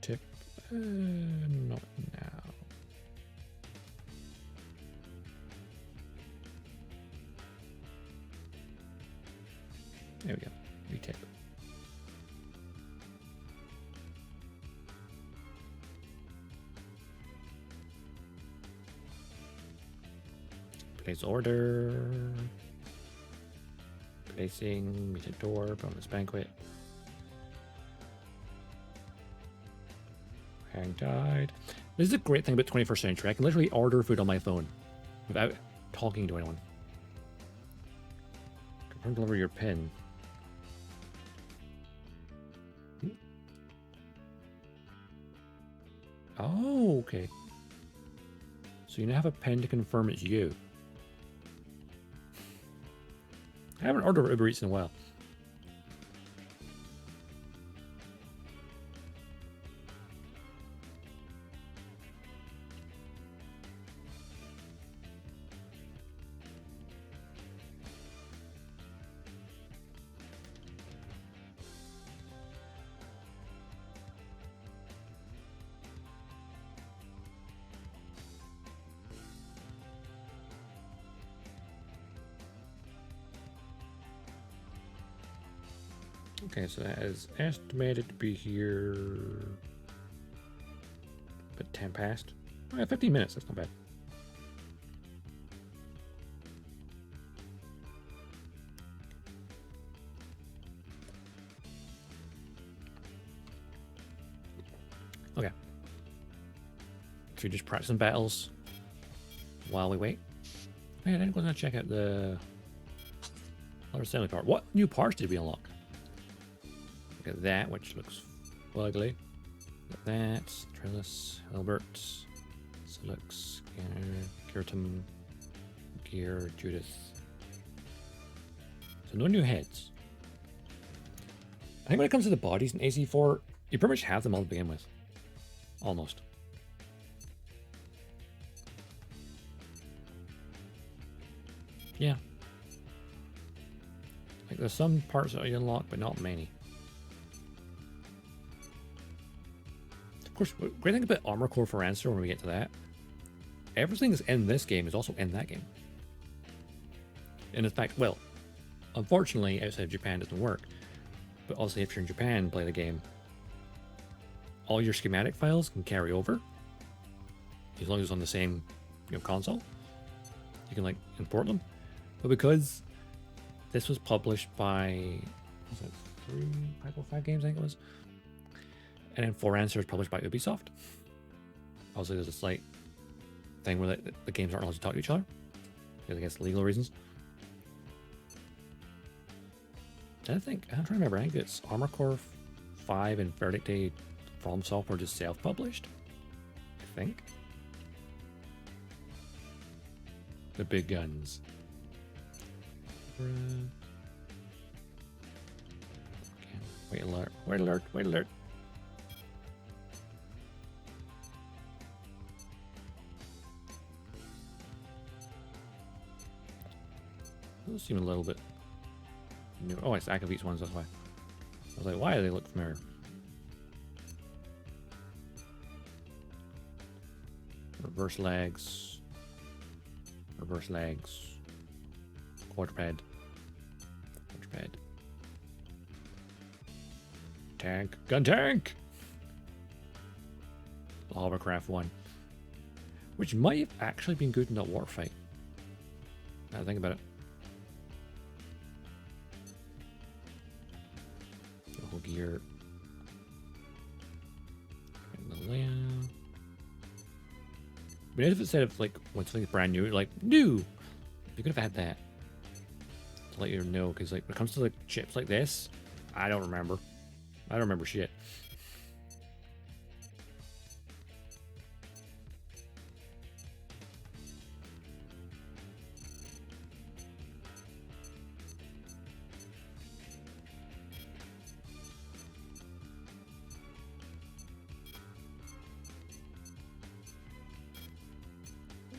Tip. Not now. There we go. Retip. Place order. Placing. Meet a door. Bonus banquet. Hang tied. This is a great thing about 21st century. I can literally order food on my phone without talking to anyone. Confirm deliver your PIN. Oh, okay. So you now have a pen to confirm it's you. I haven't ordered Uber Eats in a while. Okay, so that is estimated to be here about 10 past. Oh, yeah, 15 minutes, that's not bad. Okay. Should we just practice some battles while we wait? Oh, yeah, then we're going to check out the other assembly part. What new parts did we unlock? Look at that, which looks ugly. Look at that. Trillis, Hilbert, Silux, Kirtum, Gear, Judith. So no new heads. I think when it comes to the bodies in AC4, you pretty much have them all to begin with. Almost. Yeah. Like there's some parts that you unlock, but not many. Of course, great thing about Armor Core for Answer when we get to that, everything that's in this game is also in that game. And in fact, well, unfortunately, outside of Japan it doesn't work. But also, if you're in Japan, play the game, all your schematic files can carry over as long as it's on the same console. You can like import them. But because this was published by, was it 505 Games, I think it was. And then For Answer is published by Ubisoft. Obviously, there's a slight thing where the games aren't allowed to talk to each other, because I guess legal reasons. And I think, I'm trying to remember, I think it's Armor Core 5 and Verdict Day From Software just self-published. I think. The big guns. Wait alert, wait alert, wait alert. Those seem a little bit new. Oh, it's Akavi's ones, that's why. I was like, why do they look familiar? Reverse legs. Reverse legs. Quadruped. Quadruped. Tank. Gun tank! The hovercraft one. Which might have actually been good in that war fight. Now think about it. The whole gear. And the layout. But if it said if like when something's brand new, like new, you could have had that to let you know, because like when it comes to like chips like this, I don't remember. I don't remember shit.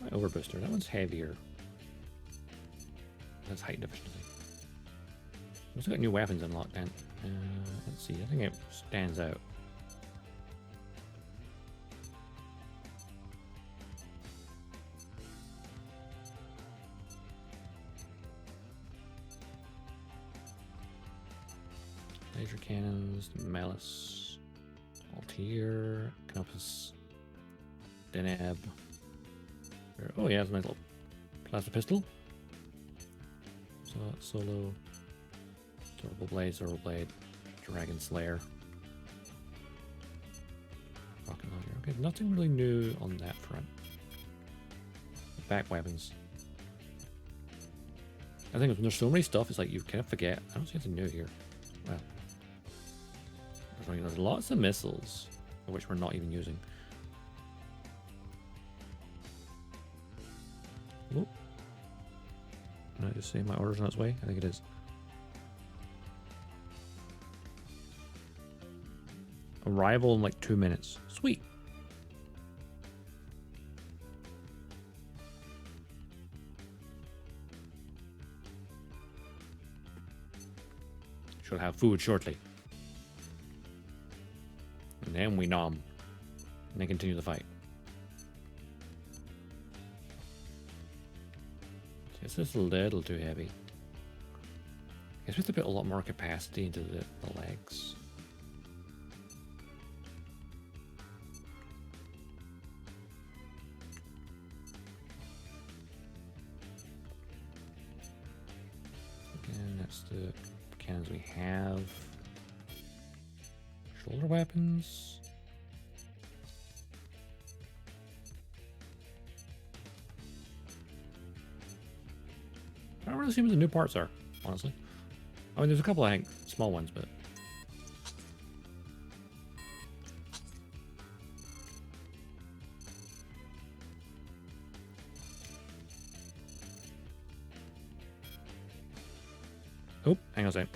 My overbooster, that one's heavier. That's height deficiency. Also got new weapons unlocked then. Let's see, I think it stands out. Laser cannons, Malice, Altair, Compass, Deneb. Oh yeah, it's a nice little plasma pistol. So solo, Turbo Blade, Dragon Slayer, Rocket Launcher. Okay, nothing really new on that front. Back weapons. I think when there's so many stuff, it's like you kind of forget. I don't see anything new here. Well, there's lots of missiles, which we're not even using. Did I just say my order's on its way? I think it is. Arrival in like 2 minutes. Sweet. Should have food shortly. And then we nom. And then continue the fight. It's just a little too heavy. I guess we have to put a lot more capacity into the legs. Again, that's the cannons we have. Shoulder weapons. I don't really see what the new parts are, honestly. I mean, there's a couple, I think, small ones, but... Oh, hang on a second.